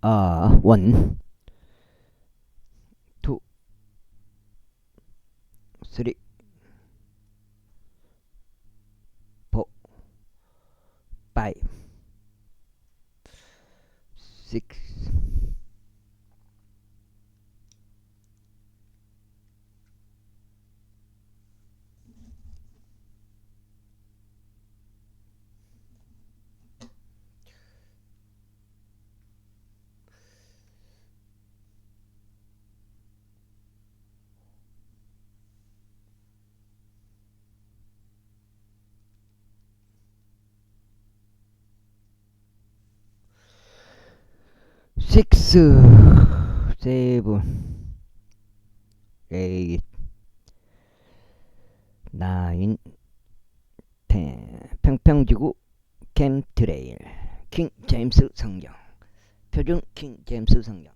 1, 2, 3, 4, 5, 6, 7, 8, 9, 10. 평평지구 캠트레일 킹 제임스 성경, 표준 킹 제임스 성경.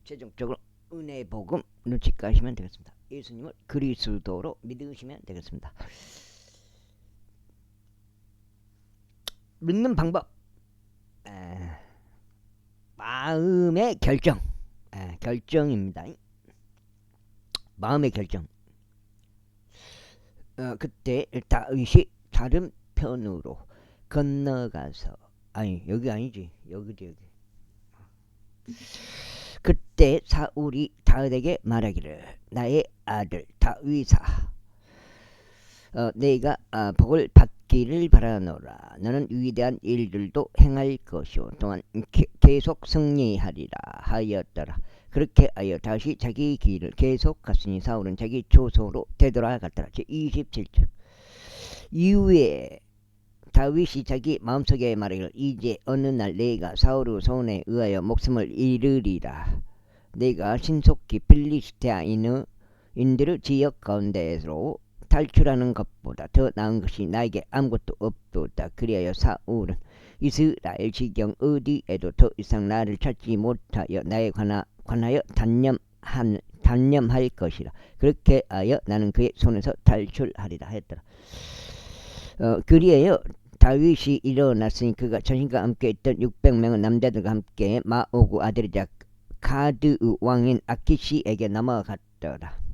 최종적으로 은혜 복음 눈치까시면 되겠습니다. 예수님을 그리스도로 믿으시면 되겠습니다. 믿는 방법, 마음의 결정, 결정입니다. 마음의 결정. 그때 다윗이 다른 편으로 건너가서, 아니 여기 아니지, 여기지 여기. 그때 사울이 다윗에게 말하기를, 나의 아들 다윗아, 내가 복을 받기를 바라노라. 너는 위대한 일들도 행할 것이요 또한 계속 승리하리라 하였더라. 그렇게 하여 다시 자기 길을 계속 갔으니 사울은 자기 조소로 되돌아갔더라. 제27절. 이후에 다윗이 자기 마음속에 말하기를, 이제 어느 날 내가 사울의 손에 의하여 목숨을 잃으리라. 내가 신속히 필리스테인들의 지역 가운데로 탈출하는 것보다 더 나은 것이 나에게 아무것도 없도다. 그리하여 사울은 이스라엘 지경 어디에도 더 이상 나를 찾지 못하여 나에 관하여 단념할 것이라. 그렇게 하여 나는 그의 손에서 탈출하리라 했더라. 그리하여 다윗이 일어났으니 그가 자신과 함께 있던 600명의 남자들과 함께 마오구 아들이자 가드의 왕인 아키시에게 넘어갔더라.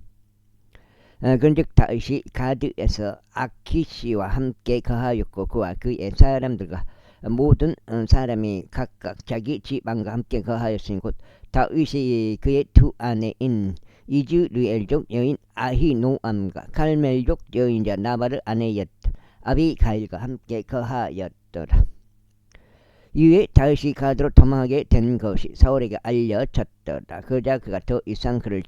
그런즉 다윗이 가드에서 아키시와 함께 거하였고 그와 그의 사람들과 모든 사람이 각각 자기 지방과 함께 거하였으니 곧 다윗이 그의 두 아내인 이즈르엘족 여인 아히노암과 갈멜족 여인자 나발의 아내였던 아비가일과 함께 거하였더라. 이후에 다윗이 가드로 도망하게 된 것이 사울에게 알려졌더라. 그러자 그가 더 이상 그를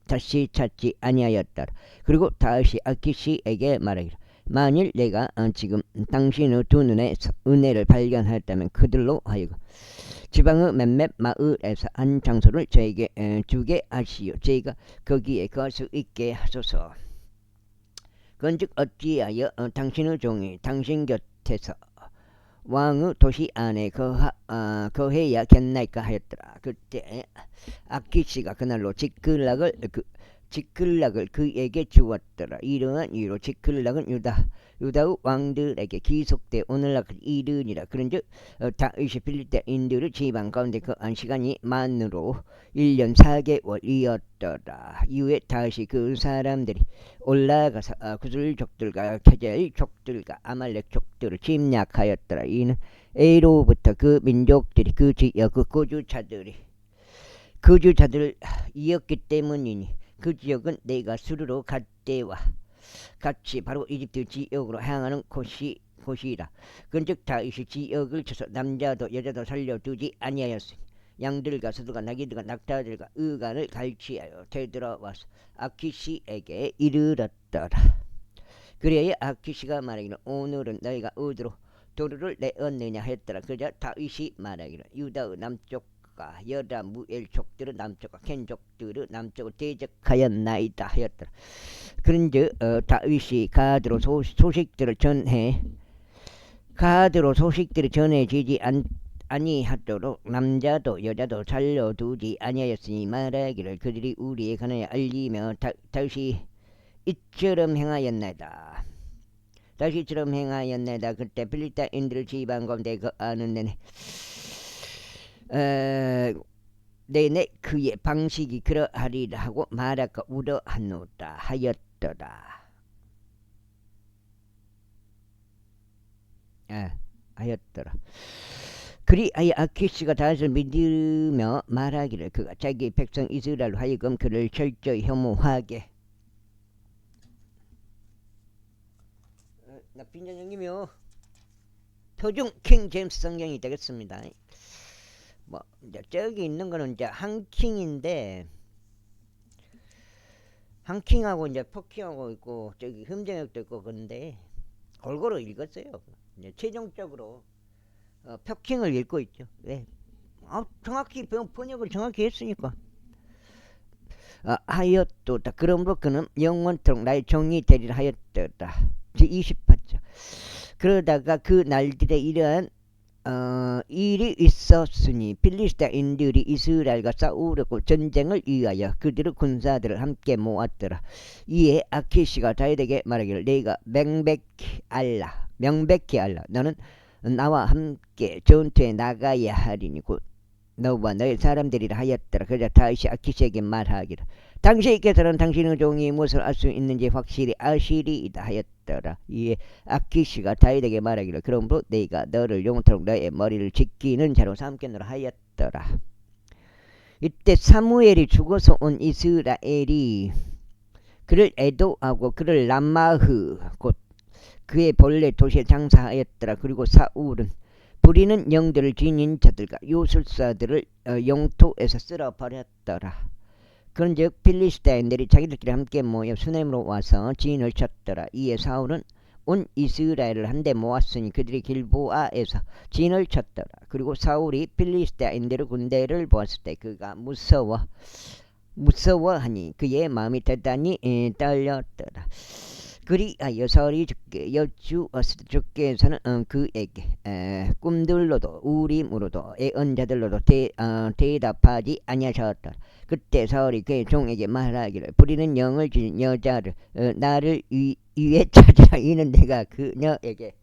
다시 찾지 아니하였더라. 그리고 다윗이 아키시에게 말하기를, 만일 내가 지금 당신의 두 눈에 은혜를 발견하였다면 그들로 하여금 지방의 몇몇 마을에서 한 장소를 저에게 주게 하시오. 저희가 거기에 거할 수 있게 하소서. 그런즉 어찌하여 당신의 종이 당신 곁에서 왕의 도시 안에 거해야겠나이까 하였더라. 그때 아키시가 그날로 지클락을 그에게 주었더라. 이러한 이유로 지클락은 유다의 왕들에게 기속돼 오늘날까지 이르니라. 그런즉 다윗이 필리스테인들의 지방 가운데 거한 시간이 만으로 1년 4개월이었더라. 이후에 다윗이 그 사람들이 올라가서 구슬족들과 케젤족들과 아말렉 족들을 침략하였더라. 이는 에로부터 그 민족들이 그 지역 그 거주자들을 이었기 때문이니 그 지역은 내가 수르로 갈 때와 같이 바로 이집트 지역으로 향하는 곳이라. 그런즉 다윗이 지역을 쳐서 남자도 여자도 살려두지 아니하였으니 양들과 소들과 나귀들과 낙타들과 의간을 갈취하여 되돌아와서 아키시에게 이르렀더라. 그래야 아키시가 말하기를, 오늘은 너희가 어디로 도루를 내었느냐 했더라. 그러자 다윗이 말하기를, 유다의 남쪽과 여다 무엘 족들의 남쪽과 켄 족들의 남쪽을 대적하였나이다 하였더라. 그런즉 다윗이 가드로 소식들을 전해지지 아니하도록 남자도 여자도 살려두지 아니하였으니 말하기를, 그들이 우리의 가난에 알리며 다윗이 이처럼 행하였나이다. 그때 필리스테인들 지방 가운데 거하는 내내 내내 그의 방식이 그러하리라 하고 말하고 우러하노라 하였더라. 하였더라. 그리하여 아키스가 다윗을 믿으며 말하기를 그가 자기 백성 이스라엘로 하여금 그를 철저히 혐오하게. 나 빈전형님이요. 표준 킹 제임스 성경이 되겠습니다. 뭐 이제 저기 있는 거는 이제 한킹인데 한킹하고 이제 포킹하고 있고 저기 흠정역도 있고 그런데 골고루 읽었어요. 이제 최종적으로 표킹을 읽고 있죠. 네. 정확히 번역을 정확히 했으니까. 하였도다. 그러므로 그는 영원토록 나의 종이 되리라 하였더라. 제28절. 그러다가 그 날들에 이러한 일이 있었으니 필리스타인들이 이스라엘과 싸우려고 전쟁을 위하여 그들의 군사들을 함께 모았더라. 이에 아키시가 다윗에게 말하기를 내가 명백히 알라 너는 나와 함께 전투에 나가야 하리니 곧 너와 너의 사람들이라 하였더라. 그러자 다윗이 아키시에게 말하기를 당신께서는 당신의 종이 무엇을 알 수 있는지 확실히 아시리이다 하였더라. 이에 아키시가 다윗에게 말하기를 그러므로 내가 너를 영원토록 너의 머리를 지키는 자로 삼겠노라 하였더라. 이때 사무엘이 죽어서 온 이스라엘이 그를 애도하고 그를 람마흐 곧 그의 본래 도시에 장사하였더라. 그리고 사울은 부리는 영들을 지닌 자들과 요술사들을 영토에서 쓸어버렸더라. 그런즉 필리스타인들이 자기들끼리 함께 모여 수넴으로 와서 진을 쳤더라. 이에 사울은 온 이스라엘을 한데 모았으니 그들이 길보아에서 진을 쳤더라. 그리고 사울이 필리스타인들의 군대를 보았을 때 그가 무서워하니 그의 마음이 대단히 떨렸더라. 그리하여 사울이 주께 여쭈었을 때 주께서는 그에게 꿈들로도 우림으로도 예언자들로도 대답하지 아니하셨더라. 그때 사울이 그의 종에게 말하기를 부리는 영을 지닌 여자를 나를 위에 찾으라. 이는 내가 그녀에게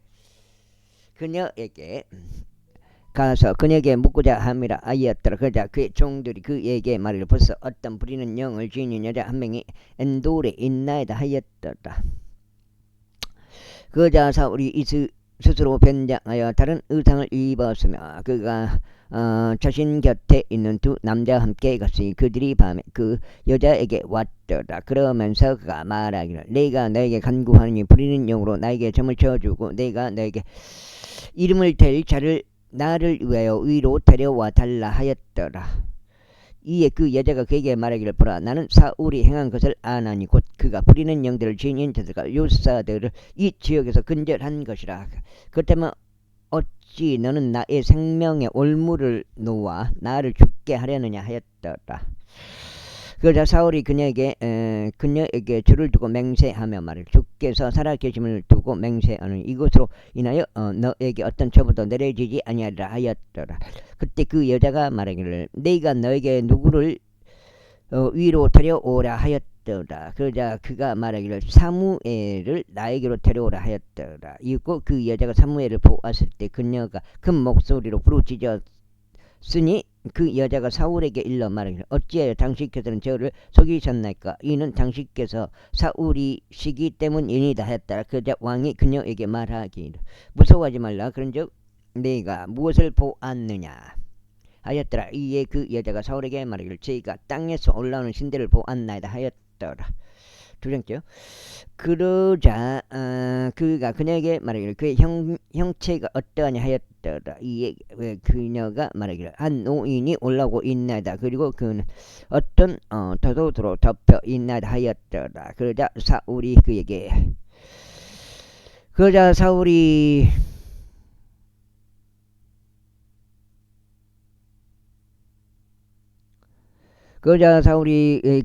가서 그녀에게 묻고자 함이라 하였더라. 그러자 그의 종들이 그에게 말하기를 벌써 어떤 부리는 영을 지닌 여자 한 명이 엔돌에 있나이다 하였더라. 그러자 사울이 스스로 변장하여 다른 의상을 입었으며 그가 자신 곁에 있는 두 남자와 함께 갔으니 그들이 밤에 그 여자에게 왔더라. 그러면서 그가 말하기를 내가 너에게 간구하니 부리는 영으로 나에게 점을 쳐주고 내가 너에게 이름을 댈 자를 나를 위하여 위로 데려와 달라 하였더라. 이에 그 여자가 그에게 말하기를 보라 나는 사울이 행한 것을 아나니 곧 그가 부리는 영들을 지닌 자들과 요사들을 이 지역에서 근절한 것이라. 그렇다면 어찌 너는 나의 생명에 올무를 놓아 나를 죽게 하려느냐 하였더라. 그러자 사울이 그녀에게 줄을 두고 맹세하며 말을 주께서 살아계심을 두고 맹세하는 이것으로 인하여 너에게 어떤 처벌도 내려지지 아니하리라 하였더라. 그때 그 여자가 말하기를 내가 너에게 누구를 위로 데려오라 하였더라. 그러자 그가 말하기를 사무엘을 나에게로 데려오라 하였더라. 이윽고 그 여자가 사무엘을 보았을 때 그녀가 큰 목소리로 부르짖었으니 그 여자가 사울에게 일러 말하기를 어찌하여 당신께서는 저를 속이셨나이까. 이는 당신께서 사울이시기 때문이니다 하였더라. 그러자 왕이 그녀에게 말하기를 무서워하지 말라. 그런즉 내가 무엇을 보았느냐 하였더라. 이에 그 여자가 사울에게 말하기를 제가 땅에서 올라오는 신들을 보았나이다 하였더라. 두 번째요. 그러자 그가 그녀에게 말하기를 그의 형체가 어떠하냐 하였더라. 이에 그녀가 말하기를 한 노인이 올라오고 있나이다. 그리고 그는 어떤 더도로 덮여 있나이다 하였더라. 그러자 사울이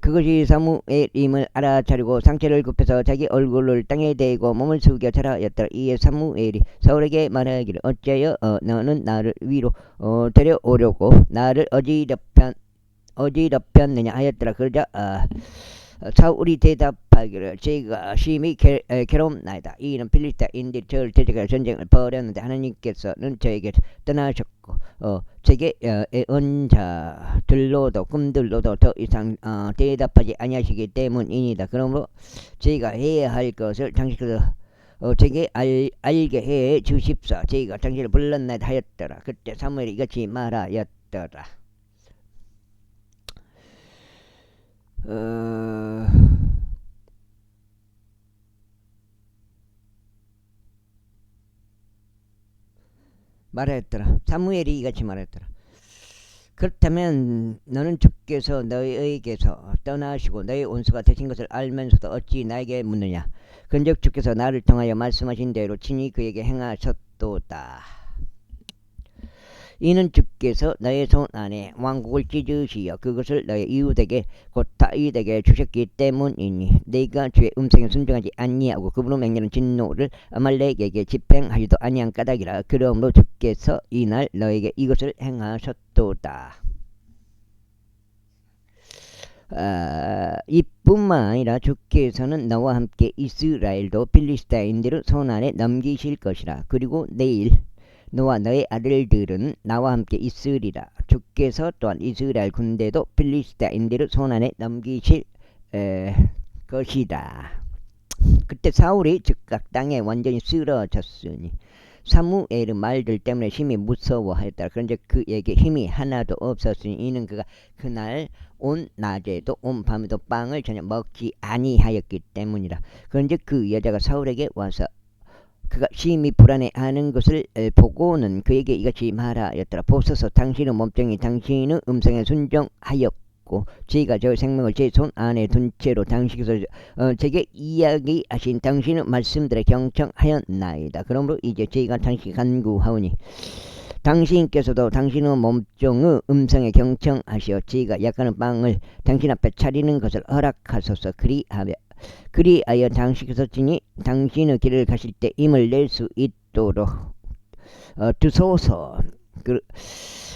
그것이 사무엘임을 알아차리고 상체를 굽혀서 자기 얼굴을 땅에 대고 몸을 숙여 절하였더라. 이에 사무엘이 사울에게 말하기를 어찌하여 너는 나를 위로 데려오려고 나를 어지럽혔느냐 하였더라. 그러자 사울이 대답하기를 제가 심히 괴롭나이다. 이는 필리스타인들이 저를 대적하여 전쟁을 벌였는데 하나님께서는 저에게 떠나셨고 제게 애언자들로도 꿈들로도 더 이상 대답하지 아니하시기 때문이니다. 그러므로 저희가 해야 할 것을 당신께서 제게 알게 해 주십사. 저희가 당신을 불렀나이다 하였더라. 그때 사무엘이 이같이 말하였더라. 말하였더라. 사무엘이 이같이 말하였더라. 그렇다면 너는 주께서 너희에게서 떠나시고 너희 온수가 되신 것을 알면서도 어찌 나에게 묻느냐. 근즉 주께서 나를 통하여 말씀하신 대로 친히 그에게 행하셨도다. 이는 주께서 너의 손 안에 왕국을 찢으시어 그것을 너의 이웃에게 곧 다윗에게 주셨기 때문이니 네가 주의 음성에 순종하지 아니하고 그분의 명령은 진노를 아말렉에게 집행하지도 아니한 까닭이라. 그러므로 주께서 이날 너에게 이것을 행하셨도다. 이뿐만 아니라 주께서는 너와 함께 이스라엘도 필리스타인들을 손 안에 넘기실 것이라. 그리고 내일 너와 너의 아들들은 나와 함께 있으리라. 주께서 또한 이스라엘 군대도 필리스타인들을 손 안에 넘기실 것이다. 그때 사울이 즉각 땅에 완전히 쓰러졌으니 사무엘의 말들 때문에 심히 무서워하였다. 그런데 그에게 힘이 하나도 없었으니 이는 그가 그날 온 낮에도 온 밤에도 빵을 전혀 먹지 아니하였기 때문이라. 그런데 그 여자가 사울에게 와서 그가 심히 불안해하는 것을 보고는 그에게 이같이 말하였더라. 보소서 당신의 몸뚱이 당신의 음성에 순종하였고 제가 저 생명을 제 손 안에 둔 채로 당신께서 제게 이야기하신 당신의 말씀들에 경청하였나이다. 그러므로 이제 제가 당신 간구하오니 당신께서도 당신의 몸종의 음성에 경청하시어 제가 약간의 빵을 당신 앞에 차리는 것을 허락하소서. 그리하여 당신께서 친히 당신의 길을 가실 때 힘을 낼 수 있도록 두소서.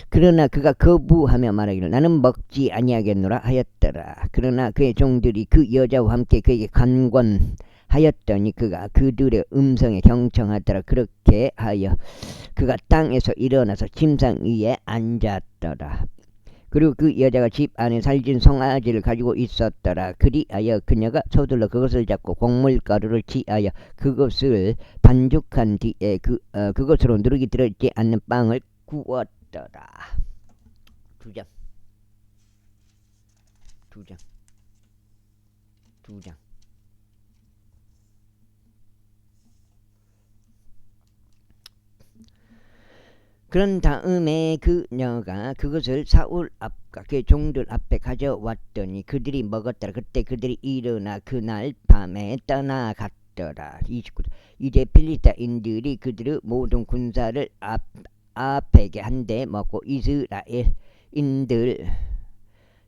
그러나 그가 거부하며 말하기를 나는 먹지 아니하겠노라 하였더라. 그러나 그의 종들이 그 여자와 함께 그에게 간권하였더니 그가 그들의 음성에 경청하더라. 그렇게 하여 그가 땅에서 일어나서 침상 위에 앉았더라. 그리고 그 여자가 집 안에 살진 송아지를 가지고 있었더라. 그리하여 그녀가 서둘러 그것을 잡고 곡물가루를 취하여 그것을 반죽한 뒤에 그것으로 누룩이 들어있지 않는 빵을 구웠더라. 두 장. 그런 다음에 그녀가 그것을 사울 앞과 그의 종들 앞에 가져왔더니 그들이 먹었더라. 그때 그들이 일어나 그날 밤에 떠나갔더라. 29. 이제 필리스타인들이 그들의 모든 군사를 앞에게 한데 먹고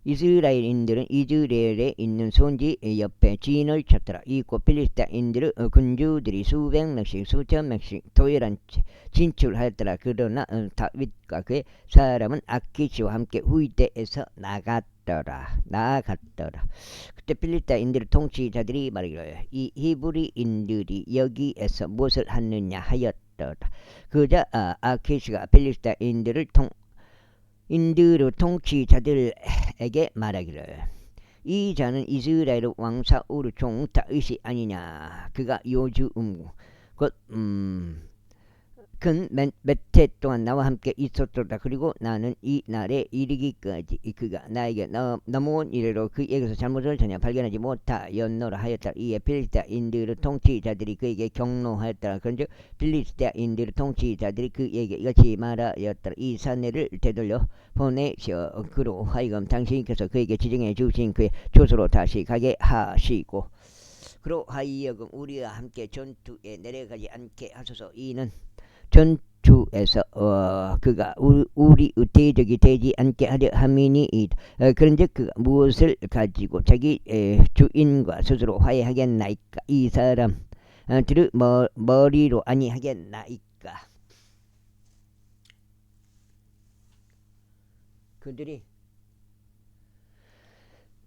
이스라엘인들은 이즈레엘에 있는 손지 옆에 진을 쳤더라. 이곳 필리스타인들의 군주들이 수백 명씩 수천 명씩 도열한 진출하였더라. 그러나 다윗과 그의 사람은 아키시와 함께 후이대에서 나갔더라. 그때 필리스타인들의 통치자들이 말하기를 이 히브리인들이 여기에서 무엇을 하느냐 하였더라. 그자 아키시가 필리스타인들의 통치자들에게 말하기를 이 자는 이스라엘의 왕 사울의 종 다윗이 아니냐. 그가 요즘 곧 몇 해 동안 나와 함께 있었도다. 그리고 나는 이 날에 이르기까지 그가 나에게 넘어온 이래로 그에게서 잘못을 전혀 발견하지 못하였노라 하였다. 이에 필리스타인들의 통치자들이 그에게 경노하였더라. 그런즉 필리스타인들의 통치자들이 그에게 이같이 말하였더라. 이 사내를 되돌려 보내셔 그로 하여금 당신께서 그에게 지정해 주신 그의 조소로 다시 가게 하시고 그로 하여금 우리와 함께 전투에 내려가지 않게 하소서. 이는 전투에서 그가 우리의 대적이 되지 않게 하려 함이니이다. 그런즉 그가 무엇을 가지고 자기 주인과 스스로 화해하겠나이까. 이 사람들의 머리로 아니하겠나이까.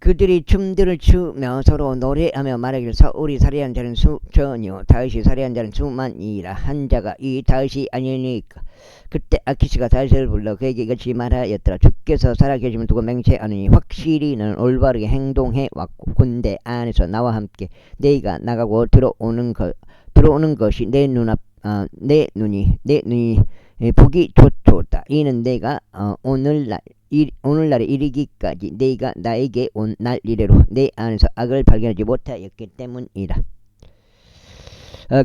그들이 춤들을 추며 서로 노래하며 말하기를 사울이 살해한 자는 수천이요 다윗이 살해한 자는 수만이라 한 자가 이 다윗이 아니니까. 그때 아키스가 다윗을 불러 그에게 이같이 말하였더라. 주께서 살아계심을 두고 맹세하느니 확실히 너는 올바르게 행동해 왔고 군대 안에서 나와 함께 네가 나가고 들어오는 것이 내 눈이 보기 좋다. 이는 내가 오늘날에 이르기까지 네가 나에게 온 날 이래로 내 안에서 악을 발견하지 못하였기 때문이라.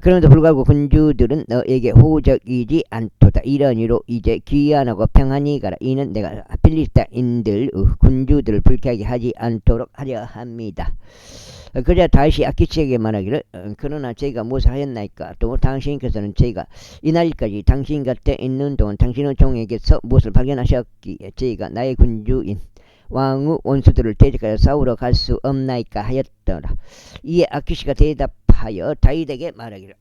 그럼에도 불구하고 군주들은 너에게 호적이지 않도다. 이런 이로 이제 귀환하고 평안히 가라. 이는 내가 필리스타인들 군주들을 불쾌하게 하지 않도록 하려 합니다. 그러자 다윗이 아키스에게 말하기를 그러나 제가 무엇을 하였나이까. 또 당신께서는 제가 이날까지 당신 곁에 있는 동안 당신의 종에게서 무엇을 발견하셨기에 제가 나의 군주인 왕의 원수들을 대적하여 싸우러 갈 수 없나이까 하였더라. 이에 아키스가 대답하여 다윗에게 말하기를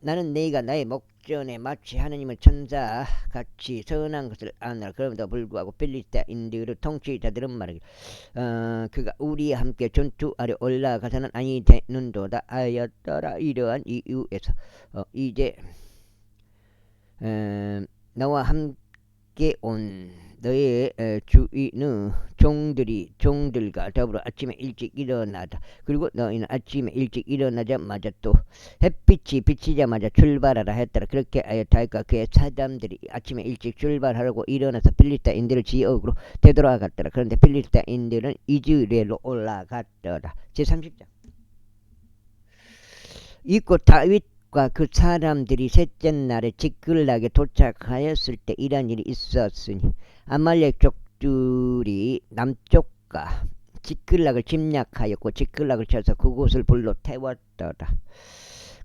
나는 네가 나의 목전에 마치 하느님의 천사같이 선한 것을 아노라. 그럼에도 불구하고 필리스타인들의 통치자들은 말하기를 그가 우리와 함께 전투하려 올라가서는 아니 되는도다 하였더라. 이러한 이유에서 이제 나와 함께 온 너의 주인의 종들과 더불어 아침에 일찍 일어나다. 그리고 너희는 아침에 일찍 일어나자마자 또 햇빛이 비치자마자 출발하라 했더라. 그렇게 하여 다윗과 그의 사람들이 아침에 일찍 출발하려고 일어나서 필리스타인들을 지역으로 되돌아갔더라. 그런데 필리스타인들은 이즈레엘로 올라갔더라. 제30장. 이고 다윗과 그 사람들이 셋째 날에 지클락에 도착하였을 때 이런 일이 있었으니 아말렉 족들이 남쪽과 지클락을 침략하였고 지클락을 쳐서 그곳을 불로 태웠더라.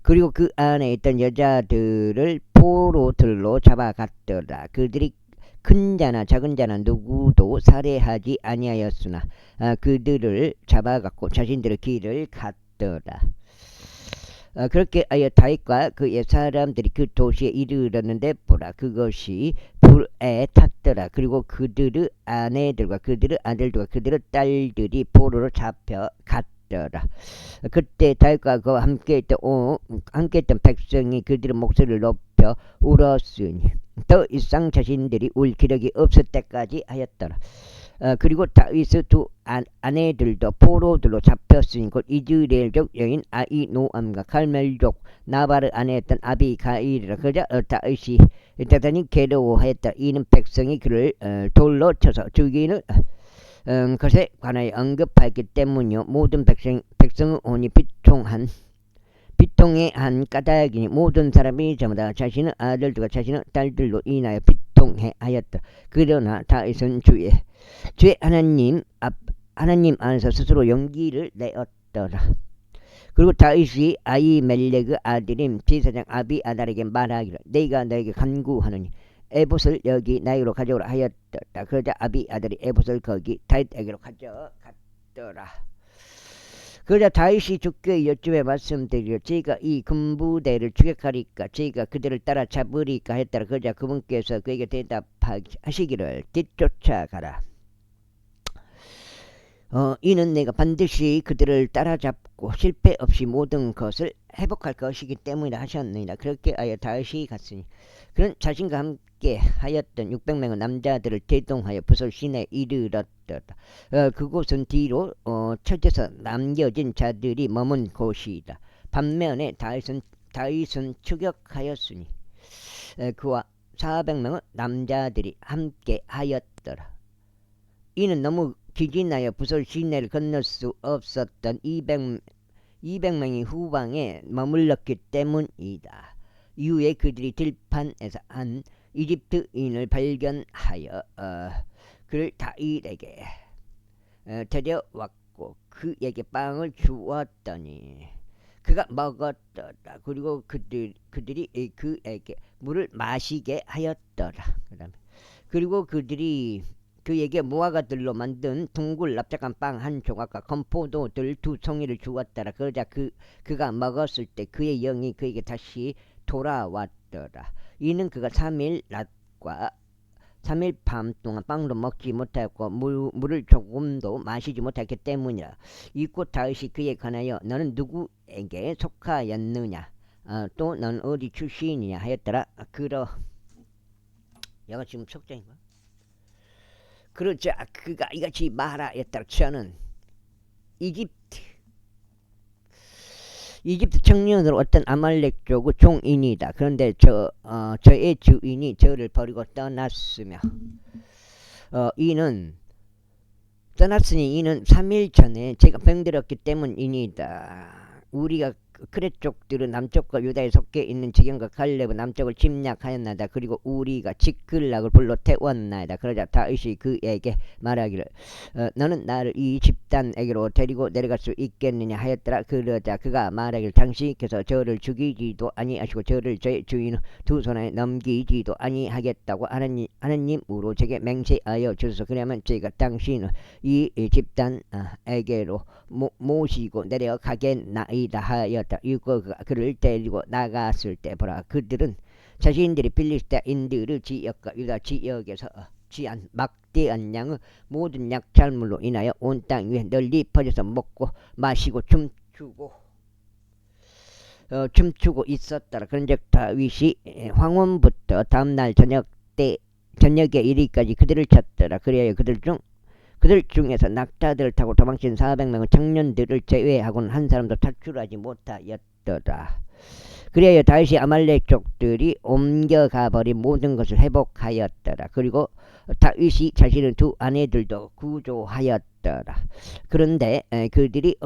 그리고 그 안에 있던 여자들을 포로들로 잡아갔더라. 그들이 큰 자나 작은 자나 누구도 살해하지 아니하였으나 그들을 잡아갔고 자신들의 길을 갔더라. 그렇게 하여 다윗과 그의 사람들이 그 도시에 이르렀는데 보라 그것이 불에 탔더라. 그리고 그들의 아내들과 그들의 아들들과 그들의 딸들이 포로로 잡혀갔더라. 그때 다윗과 그와 함께했던 백성이 그들의 목소리를 높여 울었으니 더 이상 자신들이 울 기력이 없을 때까지 하였더라. 그리고 다윗의 두 아내들도 포로들로 잡혔으니 곧 이즈레엘족 여인 아히노암과 갈멜족 나발의 아내였던 아비가일이라. 그러자 다윗이 대단히 괴로워했다. 이는 백성이 그를 돌로 쳐서 죽이는 것에 관하여 언급하였기 때문이요. 모든 백성의 혼이 비통의 한 까닭이니 모든 사람이 전부 자신의 아들들과 자신의 딸들로 인하여 비통해하였다. 그러나 다윗은 주의 하나님 안에서 스스로 용기를 내었더라. 그리고 다윗이 아히멜렉의 아들인 제사장 아비아달에게 말하기를 내가 너에게 간구하노니 에봇을 여기 나에게로 가져오라 하였더라. 그러자 아비아달이 에봇을 거기 다윗에게로 가져갔더라. 그러자 다윗이 주께 여쭈에 말씀드리려 제가 이 군부대를 추격하리까 제가 그들을 따라잡으리까 했더라. 그러자 그분께서 그에게 대답하시기를 뒤쫓아가라. 이는 내가 반드시 그들을 따라잡고 실패 없이 모든 것을 회복할 것이기 때문이라 하셨느니라. 그렇게 하여 다윗이 갔으니 그는 자신과 함께 하였던 600명의 남자들을 대동하여 부솔 시내에 이르렀더라. 그곳은 뒤로 쳐져서 남겨진 자들이 머문 곳이다. 반면에 다윗은 추격하였으니 그와 400명의 남자들이 함께 하였더라. 이는 너무 기진하여 부솔 시내를 건널 수 없었던 200명이 후방에 머물렀기 때문이다. 이후에 그들이 들판에서 한 이집트인을 발견하여 그를 다윗에게 데려왔고 그에게 빵을 주었더니 그가 먹었더라. 그리고 그들이 그에게 물을 마시게 하였더라. 그리고 그들이 그에게 무화과들로 만든 둥글 납작한 빵 한 조각과 건포도들 2송이를 주었더라. 그러자 그가 먹었을 때 그의 영이 그에게 다시 돌아왔더라. 이는 그가 3일 낮과 3일 밤 동안 빵도 먹지 못하고 물을 조금도 마시지 못했기 때문이라. 이곳 다윗이 그에 관하여 너는 누구에게 속하였느냐 또 너는 어디 출신이냐 하였더라. 얘가 지금 속자인가? 그러자 그가 이같이 말하였더라. 저는 이집트 청년으로 어떤 아말렉 족의 종인이다. 그런데 저의 주인이 저를 버리고 떠났으며 떠났으니 이는 3일 전에 제가 병들었기 때문이니다. 우리가 크렛 족들은 남쪽과 유다에 속해 있는 지경과 갈렙은 남쪽을 침략하였나이다. 그리고 우리가 지클락을 불러 태웠나이다. 그러자 다윗이 그에게 말하기를 너는 나를 이 집단에게로 데리고 내려갈 수 있겠느냐 하였더라. 그러자 그가 말하기를 당신께서 저를 죽이지도 아니하시고 저를 저의 주인 두 손에 넘기지도 아니하겠다고 하나님으로 제게 맹세하여 주소서. 그러면 제가 당신을 이 집단에게로 모시고 내려가겠나이다 하였다. 이고 그를 데리고 나갔을 때 보라 그들은 자신들이 빌리스타인들의 지역과 유다 지역에서 취한 막대한 양의 모든 약탈물로 인하여 온 땅 위에 널리 퍼져서 먹고 마시고 춤추고 있었더라. 그런즉 다윗이 황혼부터 다음날 저녁에 이르기까지 그들을 쳤더라. 그리하여 그들 중에서 낙타들을 타고 도망친 400명의 청년들을 제외하고는 한 사람도 탈출하지 못하였더라. 그리하여 다윗이 아말렉 족들이 옮겨가 버린 모든 것을 회복하였더라. 그리고 다윗이 자신의 두 아내들도 구조하였더라. 그런데 그들에게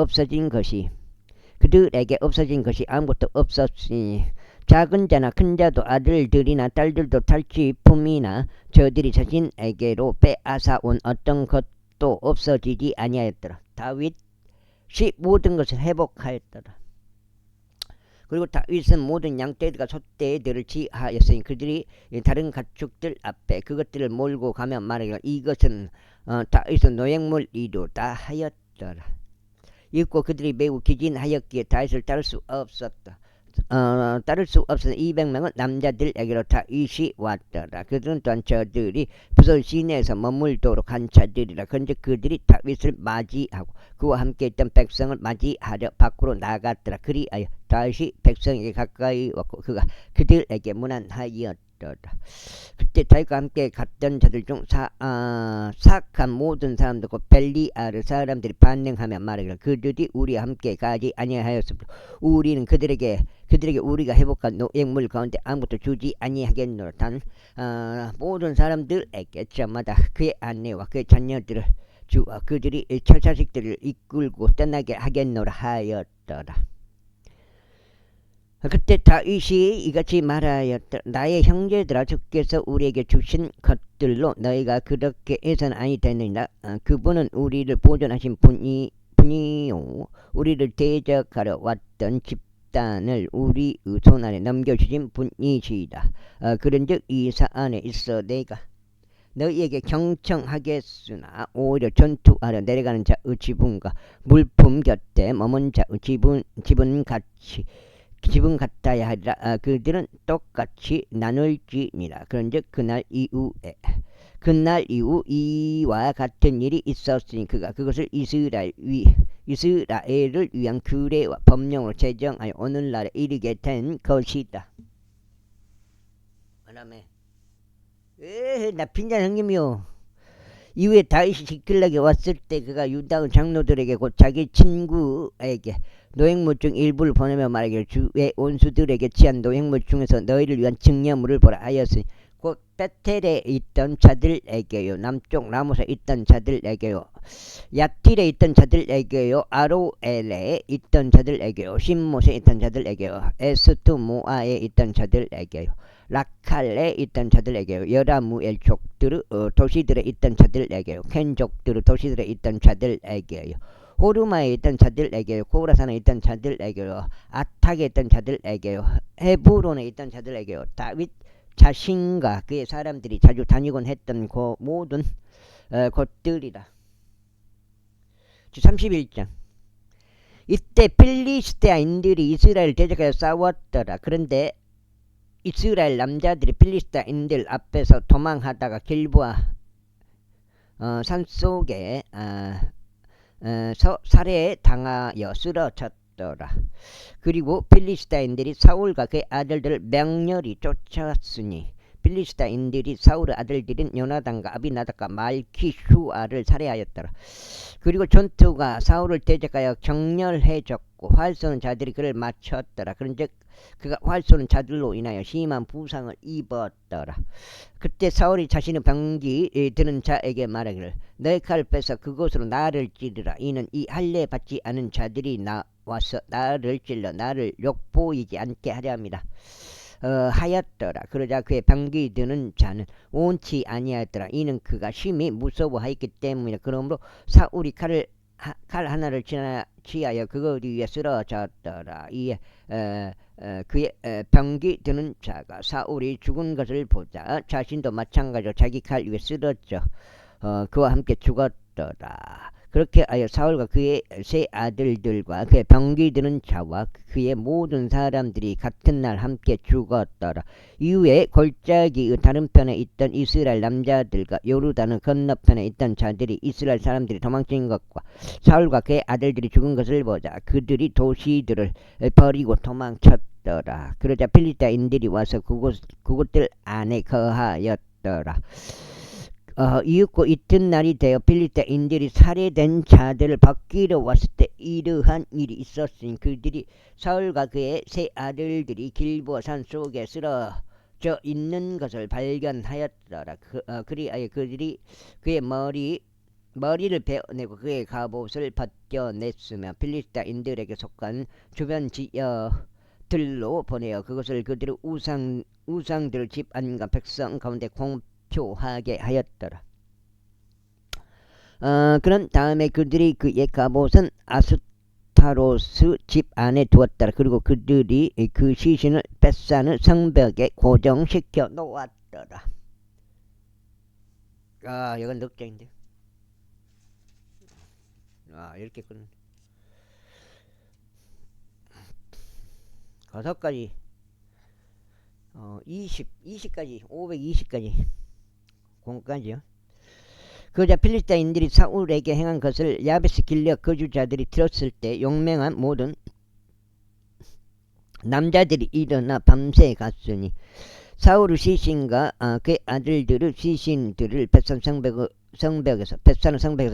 없어진 것이 아무것도 없었으니 작은 자나 큰 자도 아들들이나 딸들도 탈취품이나 저들이 자신에게로 빼앗아 온 어떤 것도 없어지지 아니하였더라. 다윗이 모든 것을 회복하였더라. 그리고 다윗은 모든 양떼들과 소떼들을 지하였으니 그들이 다른 가축들 앞에 그것들을 몰고 가면 말하기를 이것은 다윗은 노획물이로다 하였더라. 읽고 그들이 매우 기진하였기에 다윗을 따를 수 없었다. 따를 수 없어서 200명은 남자들에게로 다윗이 왔더라. 그들은 또한 저들이 부설 시내에서 머물도록 한 자들이라. 그런데 그들이 다윗을 맞이하고 그와 함께 있던 백성을 맞이하려 밖으로 나갔더라. 그리하여 다윗이 백성에게 가까이 왔고 그가 그들에게 문안하였더라. 그때 다윗과 함께 갔던 자들 중 사악한 모든 사람들 곧 벨리아르 사람들이 반응하며 말하기를 그들이 우리와 함께 가지 아니하였으므로 우리는 그들에게 우리가 회복한 노획물 가운데 아무것도 주지 아니하겠노라. 단 모든 사람들에게 저마다 그의 아내와 그의 자녀들을 주어 그들이 처자식들을 이끌고 떠나게 하겠노라 하였더라. 그때 다윗이 이같이 말하였다. 나의 형제들아 주께서 우리에게 주신 것들로 너희가 그렇게 해서는 아니 되느니라. 그분은 우리를 보존하신 분이요 우리를 대적하러 왔던 집단을 우리의 손 안에 넘겨주신 분이시다. 그런즉 이 사안에 있어 내가 너희에게 경청하겠으나 오히려 전투하러 내려가는 자의 지분과 물품 곁에 머문 자의 지분 같아야 하리라. 그들은 똑같이 나눌지니라. 그런즉 그날 이후 이와 같은 일이 있었으니 그가 그것을 이스라엘을 위한 규례와 법령으로 제정하여 오늘날에 이르게 된 것이다. 그다음에 나 빈잔 형님이요. 이후에 다윗이 지클락에 왔을 때 그가 유다의 장로들에게 곧 자기 친구에게 노획물 중 일부를 보내며 말하기를 주의 온수들에게 취한 노획물 중에서 너희를 위한 증여물을 보라 하였으니 곧 베텔에 있던 자들에게요 남쪽 라못에 있던 자들에게요 야틸에 있던 자들에게요 아로엘에 있던 자들에게요 신못에 있던 자들에게요 에스트모아에 있던 자들에게요 라칼에 있던 자들에게요 여라무엘 족들의 도시들에 있던 자들에게요 켄 족들의 도시들에 있던 자들에게요 호르마에 있던 자들에게요 고라산에 있던 자들에게요 아탁에 있던 자들에게요 헤브론에 있던 자들에게요 다윗 자신과 그의 사람들이 자주 다니곤 했던 그 모든 곳들이다. 31장 이때 필리스테아인들이 이스라엘 대적하여 싸웠더라. 그런데 이스라엘 남자들이 필리스타인들 앞에서 도망하다가 길보아 산속에 살해 당하여 쓰러졌더라. 그리고 필리스타인들이 사울과 그의 아들들을 맹렬히 쫓아왔으니 필리스타인들이 사울의 아들들인 요나단과 아비나답과 말키슈아를 살해하였더라. 그리고 전투가 사울을 대적하여 격렬해졌고 활 쏘는 자들이 그를 맞췄더라. 그런즉 그가 활 쏘는 자들로 인하여 심한 부상을 입었더라. 그때 사울이 자신의 병기 드는 자에게 말하기를 너의 칼을 빼서 그곳으로 나를 찌르라. 이는 이 할례 받지 않은 자들이 나와서 나를 찔러 나를 욕보이지 않게 하려 합니다. 하였더라. 그러자 그의 병기 드는 자는 온치 아니하였더라. 이는 그가 심히 무서워하였기 때문이라. 그러므로 사울이 칼 하나를 취하여 그것 위에 쓰러졌더라. 이에 그의 병기 드는 자가 사울이 죽은 것을 보자 자신도 마찬가지로 자기 칼 위에 쓰러져 그와 함께 죽었더라. 그렇게 하여 사울과 그의 세 아들들과 그의 병기 드는 자와 그의 모든 사람들이 같은 날 함께 죽었더라. 이후에 골짜기의 다른 편에 있던 이스라엘 남자들과 요르단의 건너편에 있던 자들이 이스라엘 사람들이 도망친 것과 사울과 그의 아들들이 죽은 것을 보자 그들이 도시들을 버리고 도망쳤더라. 그러자 필리스타인들이 와서 그곳들 안에 거하였더라. 이윽고 이튿날이 되어 필리스타인들이 살해된 자들을 받기로 왔을 때 이러한 일이 있었으니 그들이 사울과 그의 세 아들들이 길보아 산 속에 쓰러져 있는 것을 발견하였더라. 그리하여 그들이 그의 머리를 베어내고 그의 갑옷을 벗겨냈으며 필리스타인들에게 속한 주변 지역들로 보내어 그것을 그들의 우상들을 집 안과 백성 가운데 공표하게 하였더라. 그런 다음에 그들이 그의 갑옷은 아스타로스 집 안에 두었더라. 그리고 그들이 그 시신을 벳산의 성벽에 고정시켜 놓았더라. 이건 넉장인데. 이렇게 끝. 5가지 20까지 520까지 공까지요. 그러자 필리스타인들이 사울에게 행한 것을 야베스 길앗 거주자들이 들었을 때 용맹한 모든 남자들이 일어나 밤새 갔으니 사울의 시신과 그의 아들들의 시신들을 벳산 성벽에서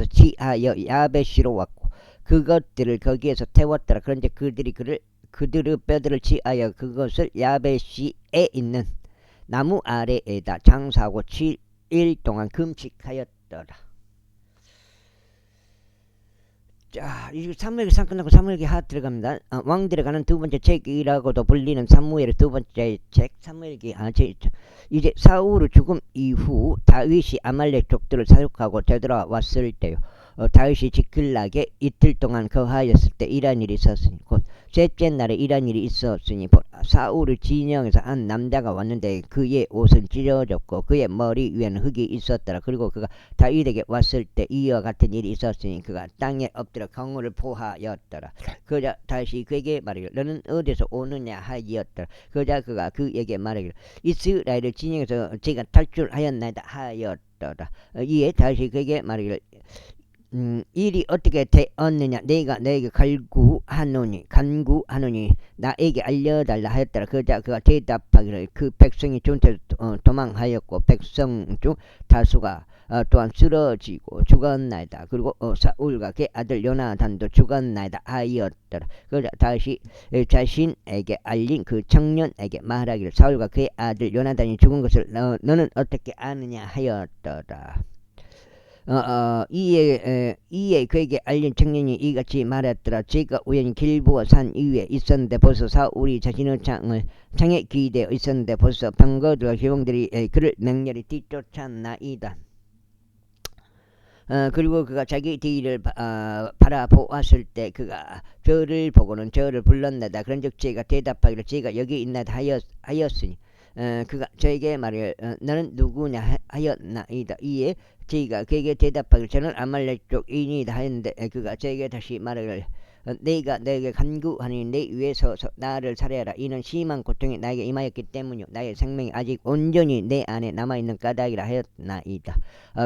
취하여 야베시로 왔고 그것들을 거기에서 태웠더라. 그런데 그들이 그들의 뼈들을 취하여 그것을 야베시에 있는 나무 아래에다 장사하고 7일 동안 금식하였더라. 자, 이제 사무엘기 3 끝나고 사무엘기 하 들어갑니다. 왕들에 관한 두 번째 책이라고도 불리는 사무엘의 두 번째 책 사무엘기 이제 사울의 죽음 이후 다윗이 아말렉 족들을 사륙하고 되돌아왔을 때요. 다윗이 지클락에 이틀 동안 거하였을 때 이런 일이 있었으니 곧 셋째 날에 이런 일이 있었으니 사울의 진영에서 한 남자가 왔는데 그의 옷은 찢어졌고 그의 머리 위에는 흙이 있었더라. 그리고 그가 다윗에게 왔을 때 이와 같은 일이 있었으니 그가 땅에 엎드려 경호를 포하였더라. 그러자 다윗이 그에게 말하기를 너는 어디서 오느냐 하였더라. 그러자 그가 그에게 말하기를 이스라엘의 진영에서 제가 탈출하였나이다 하였더라. 이에 다윗이 그에게 말하기를 일이 어떻게 되었느냐 내가 너에게 간구하노니 나에게 알려달라 하였더라. 그러자 그가 대답하기를 그 백성이 전투에서 도망하였고 백성 중 다수가 또한 쓰러지고 죽었나이다. 그리고 사울과 그의 아들 요나단도 죽었나이다 하였더라. 그러자 다시 자신에게 알린 그 청년에게 말하기를 사울과 그의 아들 요나단이 죽은 것을 너는 어떻게 아느냐 하였더라. 이에 그에게 알린 청년이 이같이 말했더라. 제가 우연히 길보아 산 위에 있었는데 벌써 사울이 자신의 창에 기대어 있었는데 벌써 병거들과 기병들이 그를 맹렬히 뒤쫓았나이다. 그리고 그가 자기 뒤를 바라보았을 때 그가 저를 보고는 저를 불렀나이다. 그런즉 제가 대답하기를 제가 여기 있나이다 하였으니 그가 저에게 말하여 너는 누구냐 하였나이다. 이에 저희가 그에게 대답하기를 저는 아말렉 쪽이니이다 하였는데 그가 저에게 다시 말하기를 내가 너에게 간구하니 내 위에 서서 나를 살해하라. 이는 심한 고통이 나에게 임하였기 때문이요 나의 생명이 아직 온전히 내 안에 남아있는 까닭이라 하였나이다.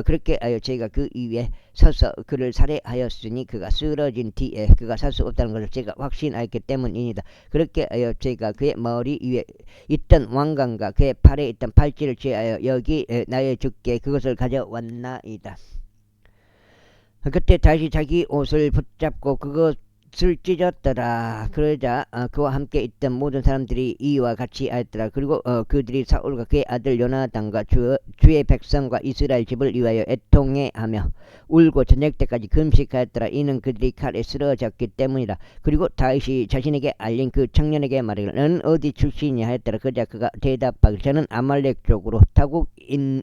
그렇게 하여 제가 그 위에 서서 그를 살해하였으니 그가 쓰러진 뒤에 그가 살 수 없다는 것을 제가 확신하였기 때문입니다. 그렇게 하여 제가 그의 머리 위에 있던 왕관과 그의 팔에 있던 팔찌를 취하여 여기 나의 주께 그것을 가져왔나이다. 그때 다시 자기 옷을 붙잡고 그것을 찢었더라. 그러자 그와 함께 있던 모든 사람들이 이와 같이 하였더라. 그리고 그들이 사울과 그의 아들 요나단과 주의 백성과 이스라엘 집을 위하여 애통해하며 울고 저녁 때까지 금식하였더라. 이는 그들이 칼에 쓰러졌기 때문이라. 그리고 다윗이 자신에게 알린 그 청년에게 말하기를 너는 어디 출신이냐 하였더라. 그러자 그가 대답하기를 저는 아말렉 족으로 타국인의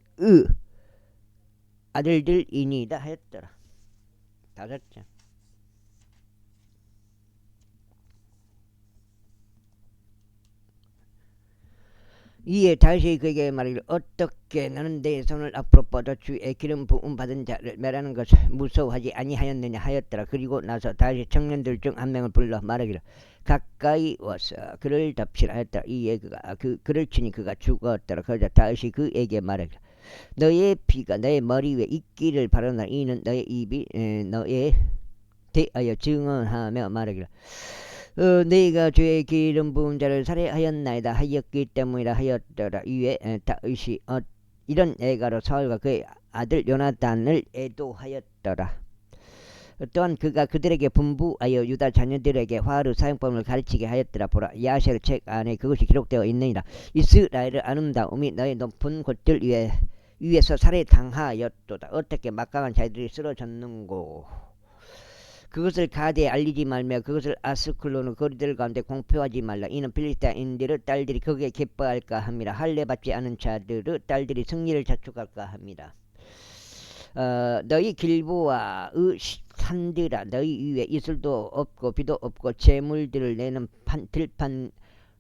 아들들이니이다 하였더라. 5장. 이에 다시 그에게 말하기를 어떻게 너는 내 손을 앞으로 뻗어 주의 기름 부음 받은 자를 멸하는 것을 무서워하지 아니하였느냐 하였더라. 그리고 나서 다시 청년들 중 한 명을 불러 말하기를 가까이 와서 그를 답시라 하였더라. 이에 그가 그를 치니 그가 죽었더라. 그러자 다시 그에게 말하기를 너의 피가 너의 머리 위에 있기를 바라나. 이는 너의 입이 너의 대하여 증언하며 말하기를 네가 주의 기름 부은 자를 살해하였나이다 하였기 때문이라 하였더라. 이에 다윗이 이런 애가로 사울과 그의 아들 요나단을 애도하였더라. 또한 그가 그들에게 분부하여 유다 자녀들에게 화로 사용법을 가르치게 하였더라. 보라 야셀 책 안에 그것이 기록되어 있느니라. 이스라엘의 아름다움이 너의 높은 곳들 위에서 살해당하였도다. 어떻게 막강한 자들이 쓰러졌는고. 그것을 가대에 알리지 말며 그것을 아스클론의 거리들 가운데 공표하지 말라. 이는 필리스타인들의 딸들이 거기에 기뻐할까 함이라. 할례 받지 않은 자들의 딸들이 승리를 자축할까 함이라. 너희 길보아의 산들아 너희 위에 이슬도 없고 비도 없고 재물들을 내는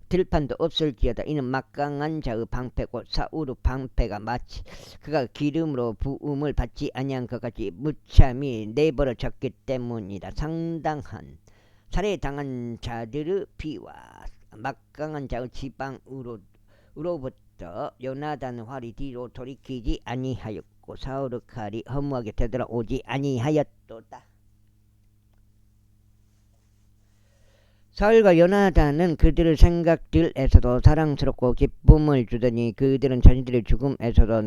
들판도 없을지어다. 이는 막강한 자의 방패고 사울의 방패가 마치 그가 기름으로 부음을 받지 아니한 것 같이 무참히 내버려졌기 때문이다. 상당한 살해당한 자들의 피와 막강한 자의 지방으로부터 요나단의 활이 뒤로 돌이키지 아니하였고 사울의 칼이 허무하게 되돌아오지 아니하였도다. 사울과 요나단은 그들의 생각들에서도 사랑스럽고 기쁨을 주더니 그들은 자신들의 죽음에서도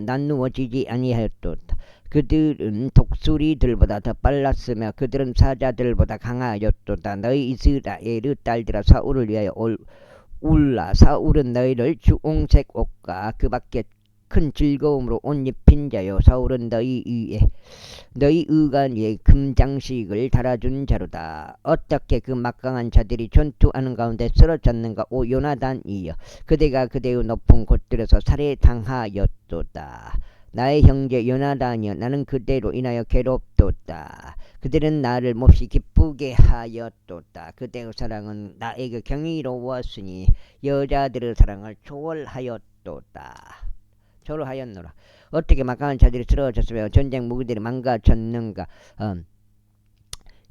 나누어지지 아니하였도다. 그들은 독수리들보다 더 빨랐으며 그들은 사자들보다 강하였도다. 너희 이스라엘의 딸들아 사울을 위하여 울라. 사울은 너희를 주홍색 옷과 그 밖에 큰 즐거움으로 옷 입힌 자요. 사울은 너희 의관 위에 금장식을 달아준 자로다. 어떻게 그 막강한 자들이 전투하는 가운데 쓰러졌는가. 오 요나단이여 그대가 그대의 높은 곳들에서 살해당하였도다. 나의 형제 요나단이여 나는 그대로 인하여 괴롭도다. 그들은 나를 몹시 기쁘게 하였도다. 그대의 사랑은 나에게 경이로웠으니 여자들의 사랑을 초월하였도다. 초월하였노라. 어떻게 막강한 자들이 쓰러졌으며 전쟁 무기들이 망가졌는가.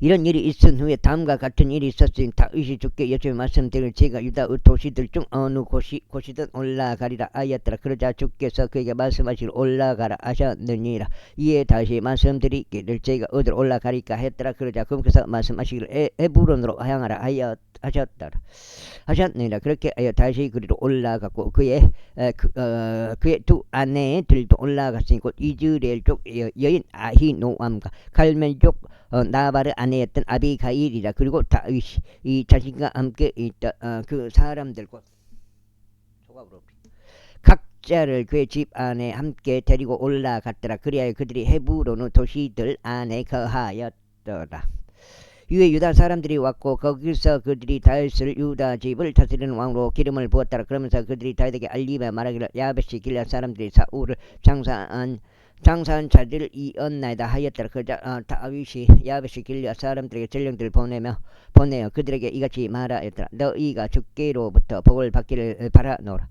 이런 일이 있은 후에 다음과 같은 일이 있었으니 다윗이 주께 여쭈어 말씀드릴 제가 유다의 도시들 중 어느 곳이든 올라가리라 하였더라. 그러자 주께서 그에게 말씀하시기를 올라가라 하셨느니라. 이에 다시 말씀드리기를 제가 어디로 올라가리까 했더라. 그러자 그분께서 말씀하시기를 에브론으로 향하라 하셨느니라. 그렇게 하여 다시 그리로 올라갔고 그의 두 아내들도 올라갔으니 곧 이즈레엘 쪽 여인 아히노암과 갈멜 쪽 나발의 아내였던 아비가일이라. 그리고 다윗이 이 자신과 함께 있던 그 사람들과 각자를 그의 집 안에 함께 데리고 올라갔더라. 그리하여 그들이 헤브론의 도시들 안에 거하였더라. 이에 유다 사람들이 왔고 거기서 그들이 다윗을 유다 집을 다스리는 왕으로 기름을 부었더라. 그러면서 그들이 다윗에게 알리며 말하기를 야베시 길앗 사람들이 사울을 장사한 자들을 이었나이다 하였더라. 그러자 다윗이 야베시 길앗 사람들에게 전령들을 보내어 그들에게 이같이 말하였더라. 너희가 주께로부터 복을 받기를 바라노라.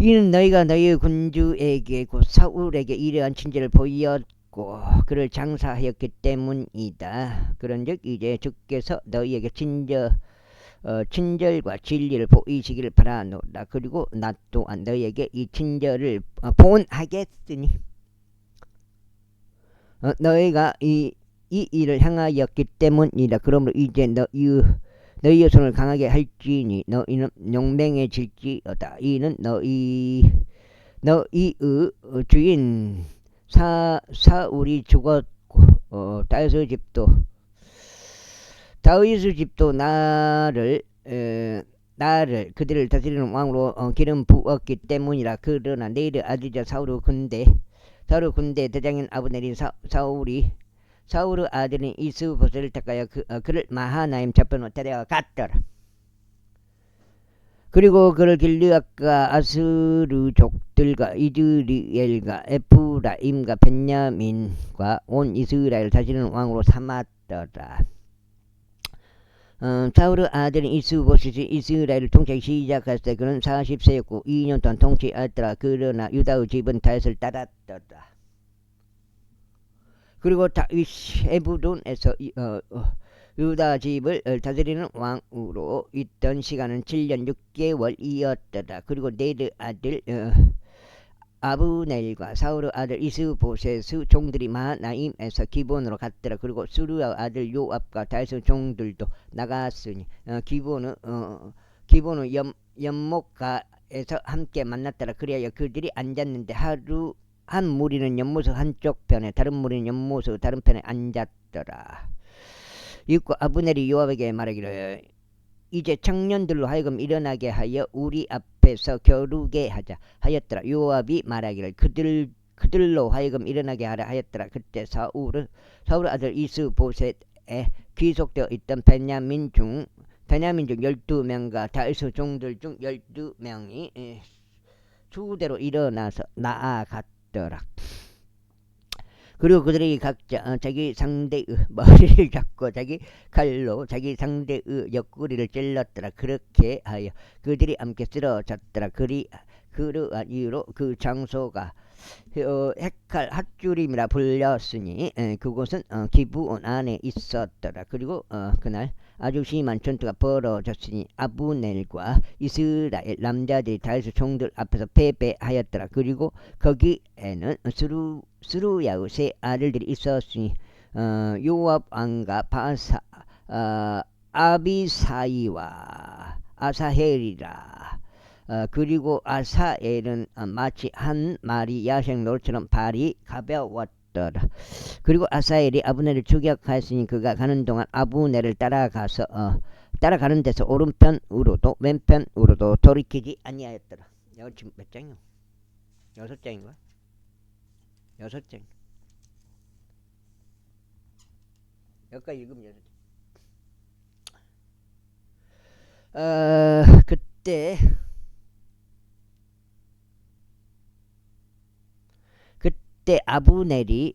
이는 너희가 너희 군주에게 곧 사울에게 이러한 친절을 보였고 있고 그를 장사하였기 때문이다. 그런즉 이제 주께서 너희에게 친절과 진리를 보이시기를 바라노라. 그리고 나 또한 너희에게 이 친절을 보은하겠으니 너희가 이 일을 향하였기 때문이다. 그러므로 이제 너희의 손을 강하게 할지니 너희는 용맹해질지어다. 이는 너희의 주인 사울이 죽었고 다윗의 집도 나를 그들을 다스리는 왕으로 기름 부었기 때문이라. 그러나 네일의 아들이자 사울의 군대 대장인 아브넬이 사울의 아들인 이스보셋을 택하여 그를 마하나임 잡혀놓 데려갔더라. 그리고 그를 길르앗과 아스르 족들과 이드리엘과 에프라임과 벤야민과 온 이스라엘 다스리는 왕으로 삼았더라. 사울의 아들인 이스보셋이 이스라엘을 통치하기 시작했을 때 그는 40세였고 2년 동안 통치하였더라. 그러나 유다의 집은 다윗을 따랐더라. 그리고 다윗이 헤브론에서 유다 집을 다스리는 왕으로 있던 시간은 7년 6개월이었더라. 그리고 네르 아들 아브넬과 사울의 아들 이스보셋의 종들이 마하나임에서 기본으로 갔더라. 그리고 수르의 아들 요압과 다윗의 종들도 나갔으니 기본의 연못가에서 함께 만났더라. 그리하여 그들이 앉았는데 한 무리는 연못의 한쪽 편에 다른 무리는 연못의 다른 편에 앉았더라. 이윽고 아브넬이 요압에게 말하기를 이제 청년들로 하여금 일어나게 하여 우리 앞에서 겨루게 하자 하였더라. 요압이 말하기를 그들로 하여금 일어나게 하라 하였더라. 그때 사울의 아들 이스보셋에 귀속되어 있던 베냐민 중 12명과 다윗의 종들 중 12명이 수대로 일어나서 나아갔더라. 그리고 그들이 각자 자기 상대의 머리를 잡고 자기 칼로 자기 상대의 옆구리를 찔렀더라. 그렇게 하여 그들이 함께 쓰러졌더라. 그러한 이유로 그 장소가 헤칼 핫주림이라 불렸으니 그곳은 기브온 안에 있었더라. 그리고 그날 아주 심한 전투가 벌어졌으니 아브넬과 이스라엘 남자들이 다윗의 종들 앞에서 패배하였더라. 그리고 거기에는 스루야의 세 아들들이 있었으니 요압 왕과 아비사이와 아사헬이라. 그리고 아사엘은 마치 한 마리 야생 노루처럼 발이 가벼웠더라. 그리고 아사엘이 아브넬을 추격하였으니 그가 가는 동안 아브넬을 따라가는 데서 오른편으로도 왼편으로도 돌이키지 아니하였더라. 여기 지금 몇 장이요? 6장인가? 6장. 여기까지 읽으면 6장. 그때 아브넬이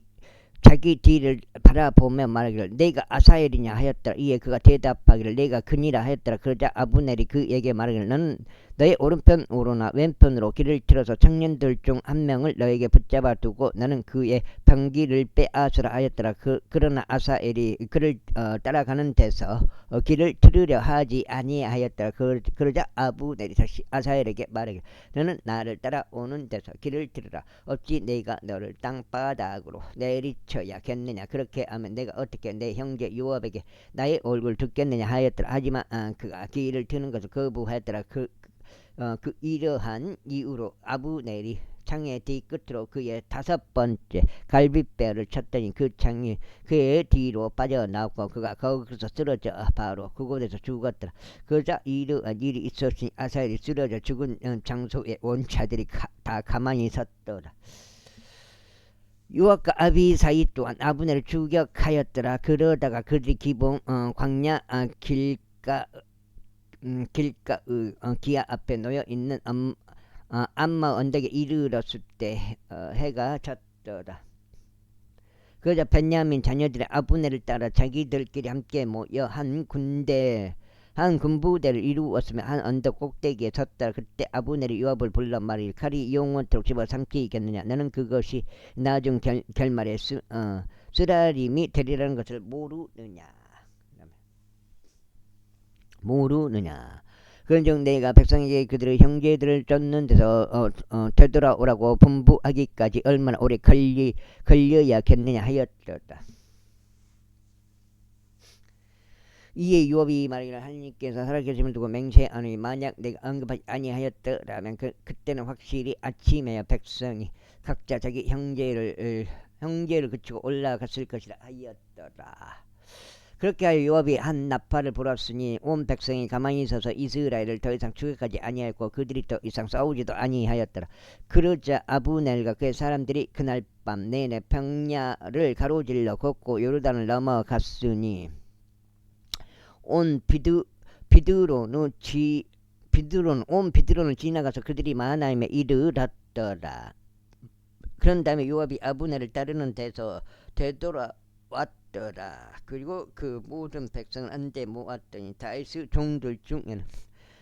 자기 뒤를 바라보며 말하기를 내가 아사엘이냐 하였더라. 이에 그가 대답하기를 내가 그니라 하였더라. 그러자 아브넬이 그에게 말하기를 너는 너의 오른편으로나 왼편으로 길을 틀어서 청년들 중 한 명을 너에게 붙잡아 두고 나는 그의 병기를 빼앗으라 하였더라. 그러나 아사엘이 그를 따라가는 데서 길을 틀으려 하지 아니하였더라. 그러자 아브넬이 다시 아사엘에게 말하기를 너는 나를 따라오는 데서 길을 틀으라. 어찌 내가 너를 땅바닥으로 내리쳐야겠느냐. 그렇게 하면 내가 어떻게 내 형제 요압에게 나의 얼굴을 듣겠느냐 하였더라. 하지만 그가 길을 트는 것을 거부하였더라. 이러한 이유로 아브넬이 창의 뒤끝으로 그의 5번째 갈빗뼈를 쳤더니 그 창이 그의 뒤로 빠져나왔고 그가 거기서 쓰러져 바로 그곳에서 죽었더라. 그러자 이러한 일이 있었으니 아사엘이 쓰러져 죽은 장소에 원차들이 다 가만히 섰더라. 요압과 아비사이 또한 아브넬을 추격하였더라. 그러다가 그들이 기본 광야 길가의 기아 앞에 놓여 있는 암마 언덕에 이르렀을 때 해가 졌더라. 그러자 벤야민 자녀들이 아브넬을 따라 자기들끼리 함께 모여 한 한 군부대를 이루었으며 한 언덕 꼭대기에 섰다. 그때 아브넬이 요압을 불러 말이를 칼이 영원토록 집어삼키겠느냐. 너는 그것이 나중 결말에 쓰라림이 되리라는 것을 모르느냐. 그런즉 내가 백성에게 그들의 형제들을 쫓는 데서 되돌아오라고 분부하기까지 얼마나 오래 걸려야겠느냐 하였다. 이에 요압이 말하기를 하나님께서 살아계심을 두고 맹세하노니 만약 내가 언급하지 아니하였더라면 그때는 확실히 아침에야 백성이 각자 자기 형제를 그치고 올라갔을 것이라 하였더라. 그렇게 하여 요압이 한 나팔을 불었으니 온 백성이 가만히 서서 이스라엘을 더 이상 추격하지 아니하였고 그들이 더 이상 싸우지도 아니하였더라. 그러자 아브넬과 그의 사람들이 그날 밤 내내 평야를 가로질러 걷고 요르단을 넘어갔으니 온 비드론을 지나가서 그들이 마하나임에 이르렀더라. 그런 다음에 요압이 아브넬을 따르는 데서 되돌아왔더라. 그리고 그 모든 백성을 한데 모았더니 다윗의 종들 중에는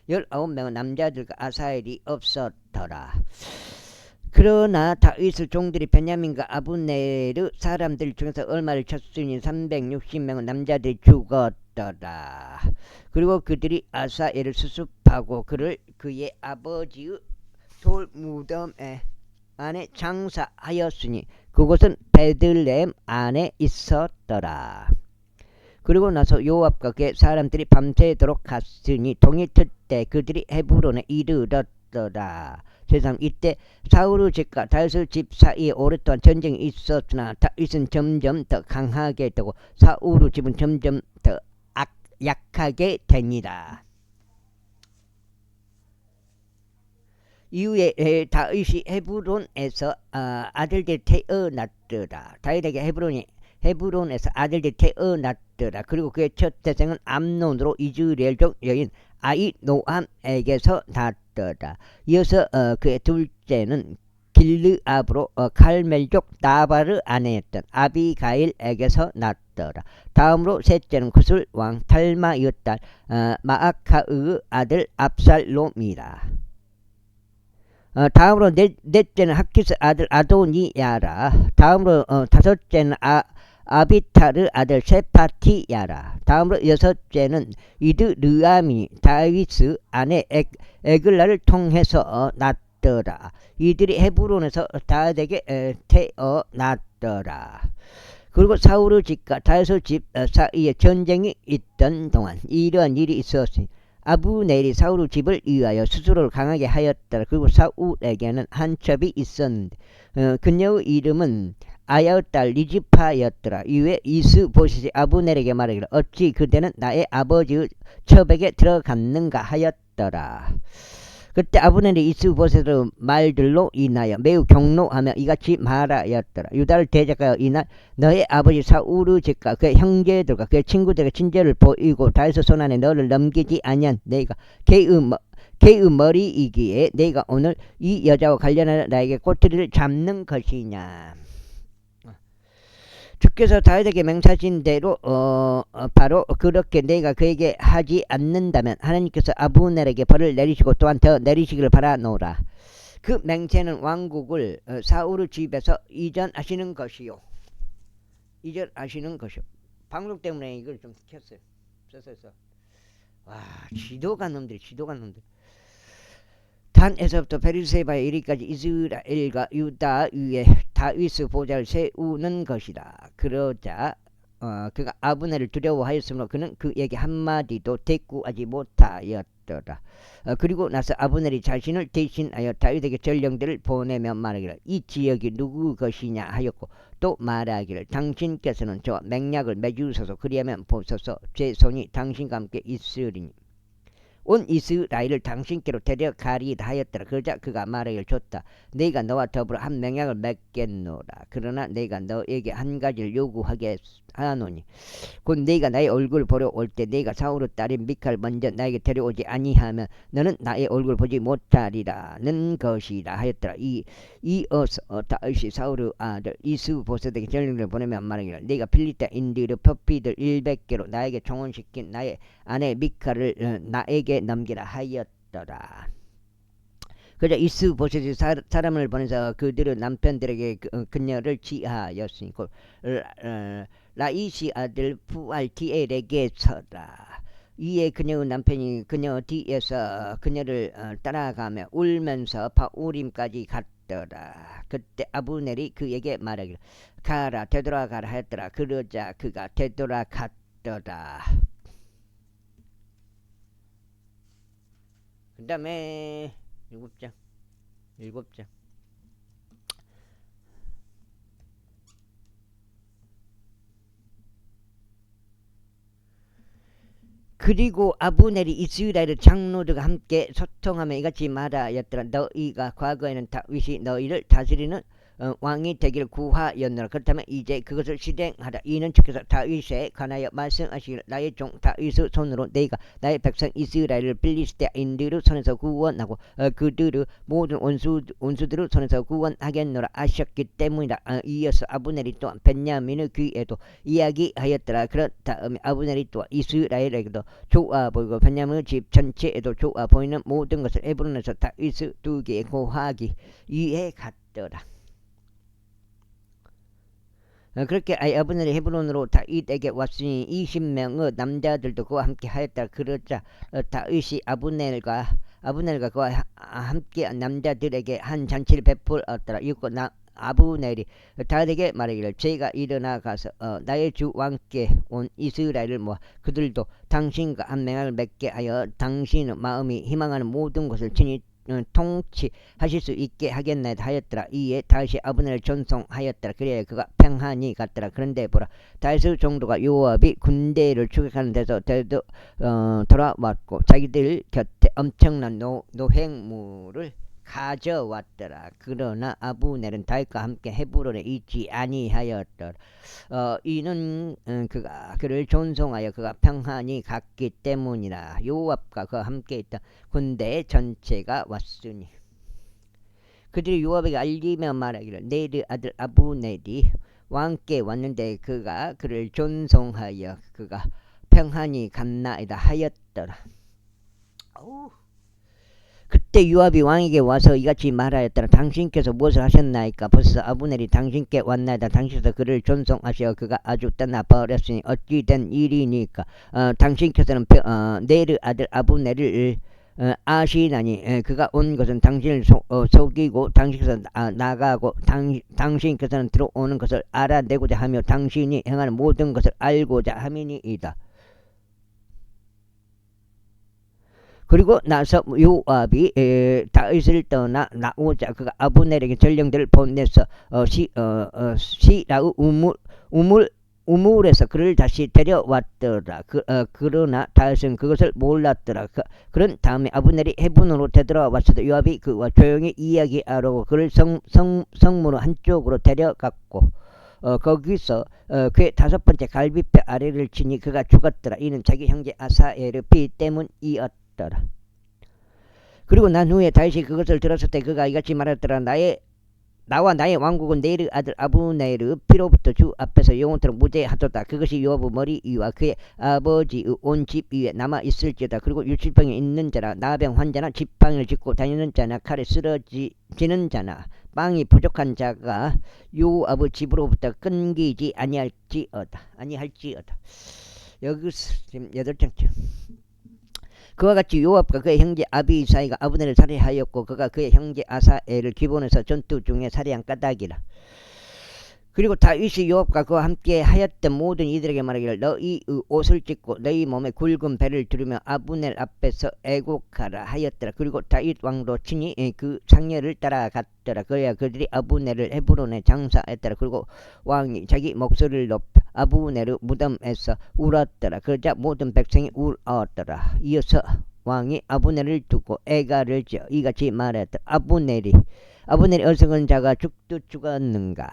19명의 남자들과 아사엘이 없었더라. 그러나 다윗의 종들이 베냐민과 아브넬의 사람들 중에서 얼마를 쳤으니 360명의 남자들이 죽었더라. 그리고 그들이 아사엘을 수습하고 그를 그의 아버지의 돌무덤 안에 장사하였으니 그곳은 베들레헴 안에 있었더라. 그리고 나서 요압과 그의 사람들이 밤새도록 갔으니 동이틀 때 그들이 헤브론에 이르렀더라. 세상 이때 사울의 집과 다윗의 집 사이에 오랫동안 전쟁이 있었으나 다윗은 점점 더 강하게 되고 사울의 집은 점점 더 약하게 됩니다. 이후에 다윗이 헤브론에서 아들들이 태어났더라. 다윗에게 헤브론에서 아들들이 태어났더라. 그리고 그의 첫 태생은 암논으로 이즈리엘족 여인 아히노암에게서 났더라. 이어서 그의 둘째는 길르압으로 칼멜족 나발의 아내였던 아비가일에게서 났더라. 다음으로 셋째는 구슬 왕 탈마의 딸 마아카의 아들 압살롬이라. 다음으로 넷째는 하키스 아들 아도니야라. 다음으로 다섯째는 아비탈의 아들 세파티야라. 다음으로 여섯째는 이드르암이 다윗의 아내 에글라를 통해서 났더라. 이들이 헤브론에서 다윗에게 태어났더라. 그리고 사울의 집과 다윗의 집 사이에 전쟁이 있던 동안 이러한 일이 있었으니 아브넬이 사울의 집을 위하여 스스로를 강하게 하였더라. 그리고 사울에게는 한 첩이 있었는데 그녀의 이름은 아야의 딸 리즈파였더라. 이후에 이스보셋이 아브넬에게 말하기를 어찌 그대는 나의 아버지의 첩에게 들어갔는가 하였더라. 그때 아브넬이 이스보셋의 말들로 인하여 매우 경노하며 이같이 말하였더라. 유다를 대적하여 이날 너의 아버지 사울의 집과 그의 형제들과 그의 친구들에게 친절을 보이고 다윗의 손안에 너를 넘기지 아니한 내가 개의 머리이기에 내가 오늘 이 여자와 관련하여 나에게 꼬투리를 잡는 것이냐. 주께서 다윗에게 맹세하신 대로 바로 그렇게 내가 그에게 하지 않는다면 하나님께서 아브넬에게 벌을 내리시고 또한 더 내리시기를 바라노라. 그 맹세는 왕국을 사울의 집에서 이전하시는 것이요. 방송 때문에 이걸 좀 켰어요. 써서. 와, 지도가 놈들. 단에서부터 베르세바에 이르기까지 이스라엘과 유다 위에 다윗의 보좌를 세우는 것이다. 그러자 그가 아브넬을 두려워하였으므로 그는 그에게 한마디도 대꾸하지 못하였더라. 그리고 나서 아브넬이 자신을 대신하여 다윗에게 전령들을 보내며 말하기를 이 지역이 누구 것이냐 하였고 또 말하기를 당신께서는 저와 맹약을 맺으소서 그리하면 보소서 제 손이 당신과 함께 있으리니 온 이스라엘을 당신께로 데려가리이다 하였더라. 그러자 그가 말하기를 좋다. 내가 너와 더불어 한 맹약을 맺겠노라. 그러나 내가 너에게 한 가지를 요구하노니 곧 네가 나의 얼굴을 보러 올 때 네가 사울의 딸인 미칼 먼저 나에게 데려오지 아니하면 너는 나의 얼굴을 보지 못하리라는 것이라 하였더라. 이어서 다윗이 사울의 아들 이스보셋에게 전령을 보내며 말하기를 네가 필리스타인들의 표피들 100개로 나에게 청혼시킨 나의 아내 미칼을 나에게 넘기라 하였더라. 그러자 이스보셋이 사람을 보내서 그들의 남편들에게 그녀를 지하였으니 라이시 아들 부알티엘에게 서라. 이에 그녀의 남편이 그녀 뒤에서 그녀를 따라가며 울면서 바우림까지 갔더라. 그때 아브넬이 그에게 말하기를 가라 되돌아가라 하였더라. 그러자 그가 되돌아갔더라. 그 다음에 7장 그리고 아브넬이 이스라엘의 장로들과 함께 소통하며 이같이 말하였더라. 너희가 과거에는 다윗이 너희를 다스리는 왕이 되기를 구하였노라. 그렇다면 이제 그것을 실행하라. 이는 주께서 다윗에 관하여 말씀하시기를 나의 종 다윗의 손으로 내가 나의 백성 이스라엘을 필리스테인들의 손에서 구원하고 그들의 모든 원수들의 손에서 구원하겠노라 하셨기 때문이다. 이어서 아브넬이 또한 벤야민의 귀에도 이야기하였더라. 그렇다음에 아브넬이 또한 이스라엘에게도 좋아 보이고 벤야민의 집 전체에도 좋아 보이는 모든 것을 헤브론에서 다윗의 두개에 고하기 위해 갔더라. 그렇게 아브넬이 헤브론으로 다윗에게 왔으니 20명의 남자들도 그와 함께 하였다. 그러자 다윗이 아브넬과 그와 함께 남자들에게 한 잔치를 베풀었더라. 이고 아브넬이 다윗에게 말하기를 제가 일어나 가서 나의 주 왕께 온 이스라엘을 모아 그들도 당신과 한 맹약을 맺게 하여 당신의 마음이 희망하는 모든 것을 친히 통치하실 수 있게 하겠나이다 하였더라. 이에 다윗이 아브넬을 전송하였더라. 그래야 그가 평안히 갔더라. 그런데 보라 다윗의 종도가 요압이 군대를 추격하는 데서 돌아왔고 자기들 곁에 엄청난 노획물을 가져왔더라. 그러나 아브넬은 다윗과 함께 헤브론에 있지 아니하였더라. 이는 그가 그를 존송하여 그가 평안히 갔기 때문이라. 요압과 그와 함께 있던 군대 전체가 왔으니 그들이 요압에게 알리며 말하기를 네르 아들 아브넬이 왕께 왔는데 그가 그를 존송하여 그가 평안히 갔나이다 하였더라. 그때 요압이 왕에게 와서 이같이 말하였더라. 당신께서 무엇을 하셨나이까? 벌써 아브넬이 당신께 왔나이다. 당신께서 그를 존송하시어 그가 아주 떠나버렸으니 어찌 된 일이니까? 당신께서는 네르 아들 아브넬을 아시나니 그가 온 것은 당신을 속이고 당신께서 나가고 당신께서는 들어오는 것을 알아내고자 하며 당신이 행하는 모든 것을 알고자 함이니이다. 그리고 나서 요압이 다윗을 떠나 나오자 그가 아브넬에게 전령들을 보내서 시라의 우물에서 그를 다시 데려왔더라. 그러나 다윗은 그것을 몰랐더라. 그런 다음에 아브넬이 헤브론으로 되돌아왔어도 요압이 그와 조용히 이야기하려고 그를 성문의 한쪽으로 데려갔고 거기서 그의 5번째 갈비뼈 아래를 치니 그가 죽었더라. 이는 자기 형제 아사엘의 피 때문이었더라. 그리고 난 후에 다윗이 그것을 들었을 때 그가 이같이 말했더라. 나와 나의 왕국은 네르 아들 아브넬의 피로부터 주 앞에서 영원토록 무죄하도다. 그것이 요압의 머리 위와 그의 아버지의 온 집 위에 남아 있을지어다. 그리고 유출병에 있는 자나 나병 환자나 지팡이를 짚고 다니는 자나 칼에 쓰러지는 자나 빵이 부족한 자가 요압의 집으로부터 끊기지 아니할지어다. 여기서 지금 8장째. 그와 같이 요압과 그의 형제 아비이사이가 아브넬을 살해하였고 그가 그의 형제 아사엘을 기본에서 전투 중에 살해한 까닭이라. 그리고 다윗이 요압과 그와 함께 하였던 모든 이들에게 말하기를 너희의 옷을 찢고 너희 몸에 굵은 배를 두르며 아브넬 앞에서 애곡하라 하였더라. 그리고 다윗 왕도 친히 그 상여를 따라갔더라. 그래야 그들이 아브넬을 헤브론에 장사했더라. 그리고 왕이 자기 목소리를 높여 아브넬의 무덤에서 울었더라. 그러자 모든 백성이 울었더라. 이어서 왕이 아브넬을 두고 애가를 지어 이같이 말하였다. 아브넬이 어리석은 자가 죽었는가.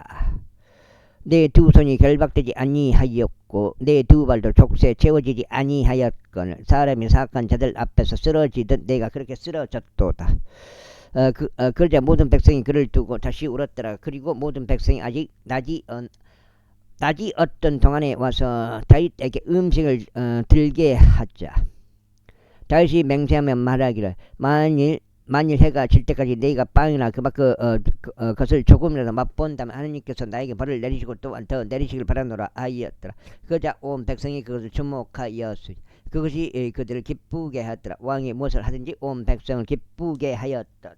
내 두 손이 결박되지 아니하였고 내 두 발도 족쇄에 채워지지 아니하였거늘 사람이 사악한 자들 앞에서 쓰러지듯 내가 그렇게 쓰러졌도다. 그러자 모든 백성이 그를 두고 다시 울었더라. 그리고 모든 백성이 아직 낮이 어떤 동안에 와서 다윗에게 음식을 들게 하자. 다윗이 맹세하며 말하기를 만일 해가 질 때까지 네가 빵이나 그것을 조금이라도 맛본다면 하느님께서 나에게 벌을 내리시고 또한 더 내리시길 바라노라 하였더라. 그러자 온 백성이 그것을 주목하였으니 그것이 그들을 기쁘게 하였더라. 왕이 무엇을 하든지 온 백성을 기쁘게 하였더라.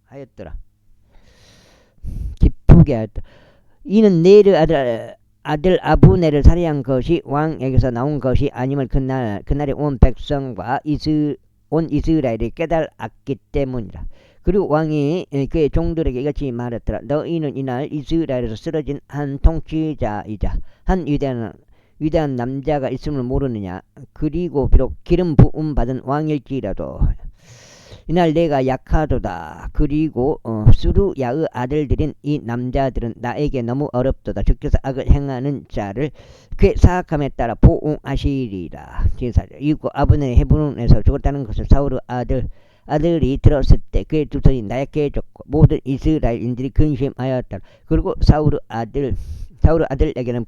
하였더라. 기쁘게 하였다. 이는 네르 아들 아브넬을 살해한 것이 왕에게서 나온 것이 아님을 그날에 온 백성과 온 이스라엘이 깨달았기 때문이라. 그리고 왕이 그의 종들에게 이같이 말했더라. 너희는 이날 이스라엘에서 쓰러진 한 통치자이자 한 위대한 남자가 있음을 모르느냐. 그리고 비록 기름 부음 받은 왕일지라도 이날 내가 약하도다. 그리고 수루야의 아들들인 이 남자들은 나에게 너무 어렵도다. 주께서 악을 행하는 자를 그의 사악함에 따라 보응하시리라. 이고 아브넬이 헤브론에서 죽었다는 것을 사울의 아들이 들었을 때 그의 두 손이 나약해졌고 모든 이스라엘인들이 근심하였다. 그리고 사울의 아들에게는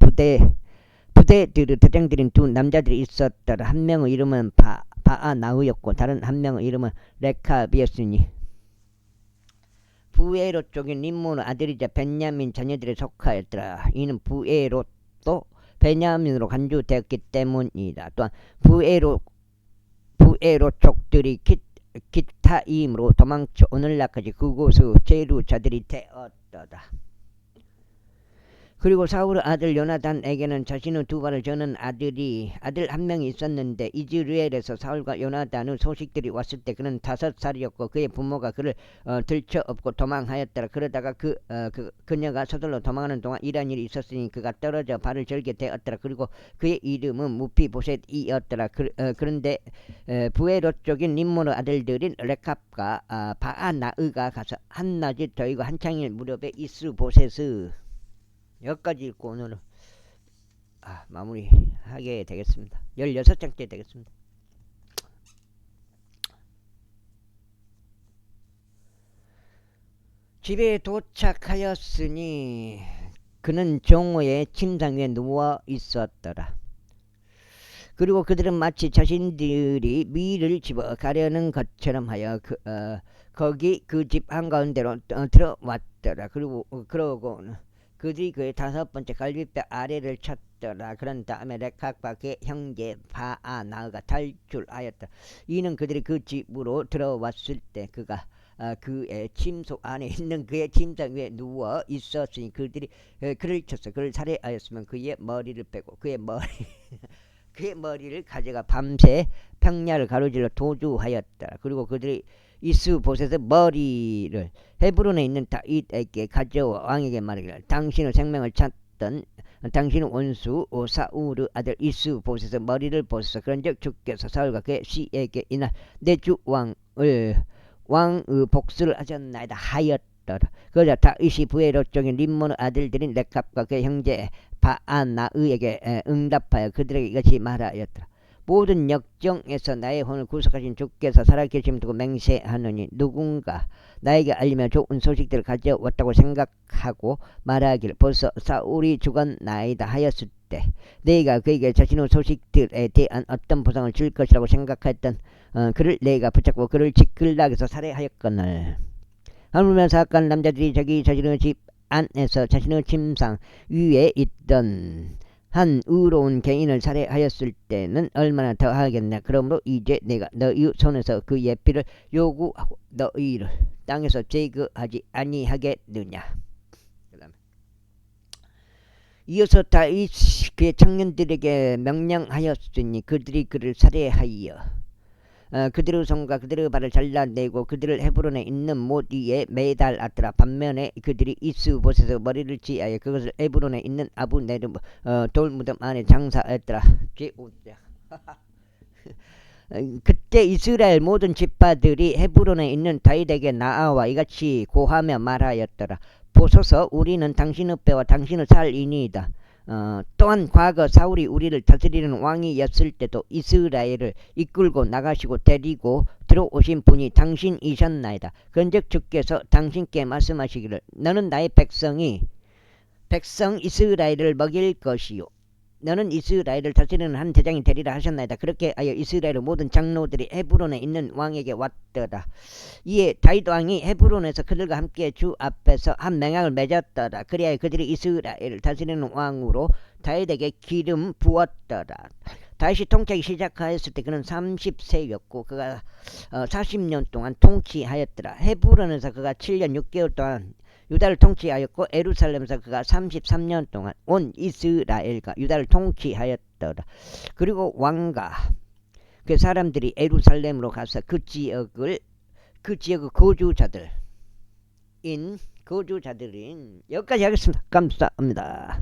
부대들의 대장들인 두 남자들이 있었더라. 한 명의 이름은 바아나우였고 다른 한 명의 이름은 레캅이었으니 부에롯 쪽인 림몬의 아들이자 벤야민 자녀들에 속하였더라. 이는 부에롯도 베냐민으로 간주되었기 때문이다. 또한 부에롯 족들이 기타임으로 도망쳐 오늘날까지 그곳의 제루자들이 되었도다. 그리고 사울의 아들 요나단에게는 자신의 두 발을 저는 아들 한 명이 있었는데 이즈르엘에서 사울과 요나단의 소식들이 왔을 때 그는 5살이었고 그의 부모가 그를 들쳐업고 도망하였더라. 그러다가 그녀가 서둘러 도망하는 동안 일한 일이 있었으니 그가 떨어져 발을 절게 되었더라. 그리고 그의 이름은 무피보셋이었더라. 그런데 부에롯 쪽인 림몬의 아들들인 레캅과 바아나의가 가서 한낮이 더이고 한창일 무렵에 이스보셋의 여기까지 읽고 오늘은 마무리하게 되겠습니다. 16장째 되겠습니다. 집에 도착하였으니 그는 정오의 침상 위에 누워 있었더라. 그리고 그들은 마치 자신들이 밀을 집어 가려는 것처럼 하여 거기 그 집 한가운데로 들어왔더라. 그러고는 그들이 그의 5번째 갈비뼈 아래를 쳤더라. 그런 다음에 레캅과 그의 형제 바아나가 탈출하였다. 이는 그들이 그 집으로 들어왔을 때 그가 그의 침소 안에 있는 그의 침상 위에 누워 있었으니 그들이 그를 쳤어. 그를 살해하였으면 그의 머리를 빼고 그의 머리를 가져가 밤새 평야를 가로질러 도주하였다. 그리고 그들이 이스보셋의 머리를 헤브론에 있는 다윗에게 가져와 왕에게 말하기를 당신의 생명을 찾던 당신의 원수 사울의 아들 이스보셋의 머리를 보소서. 그런즉 주께서 사울과 그의 씨에게 이날 내 주 왕의 복수를 하셨나이다 하였더라. 그러자 다윗이 부에롯 쪽인 림몬의 아들들인 레캅과 그의 형제 바아나의에게 응답하여 그들에게 이같이 말하였더라. 모든 역정에서 나의 혼을 구속하신 주께서 살아계심 두고 맹세하노니 누군가 나에게 알리며 좋은 소식들을 가져왔다고 생각하고 말하기를 벌써 사울이 죽었나이다 하였을 때 내가 그에게 자신의 소식들에 대한 어떤 보상을 줄 것이라고 생각했던 그를 내가 붙잡고 그를 지클락에서 살해하였거늘. 하물며 사악한 남자들이 자신의 집 안에서 자신의 침상 위에 있던 한 의로운 개인을 살해하였을 때는 얼마나 더 하겠나. 그러므로 이제 내가 너희 손에서 그 예피를 요구하고 너희를 땅에서 제거하지 아니하겠느냐. 이어서 다윗 그의 청년들에게 명령하였으니 그들이 그를 살해하여 그들의 손과 그들의 발을 잘라내고 그들을 헤브론에 있는 못 위에 매달았더라. 반면에 그들이 이스봇에서 머리를 지하여 그것을 헤브론에 있는 아브네르 돌무덤 안에 장사했더라. 그때 이스라엘 모든 집파들이 헤브론에 있는 다윗에게 나아와 이같이 고하며 말하였더라. 보소서, 우리는 당신의 뼈와 당신의 살이니이다. 또한 과거 사울이 우리를 다스리는 왕이었을 때도 이스라엘을 이끌고 나가시고 데리고 들어오신 분이 당신이셨나이다. 그런즉 주께서 당신께 말씀하시기를, 너는 나의 백성 이스라엘을 먹일 것이요 너는 이스라엘을 다스리는 한 대장이 되리라 하셨나이다. 그렇게 하여 이스라엘의 모든 장로들이 헤브론에 있는 왕에게 왔더라. 이에 다윗 왕이 헤브론에서 그들과 함께 주 앞에서 한 맹약을 맺었더라. 그리하여 그들이 이스라엘을 다스리는 왕으로 다윗에게 기름 부었더라. 다윗이 통치하기 시작하였을 때 그는 30세였고 그가 40년 동안 통치하였더라. 헤브론에서 그가 7년 6개월 동안 유다를 통치하였고 예루살렘에서 그가 33년 동안 온 이스라엘과 유다를 통치하였더라. 그리고 왕과 그 사람들이 예루살렘으로 가서 그 지역의 거주자들인 여기까지 하겠습니다. 감사합니다.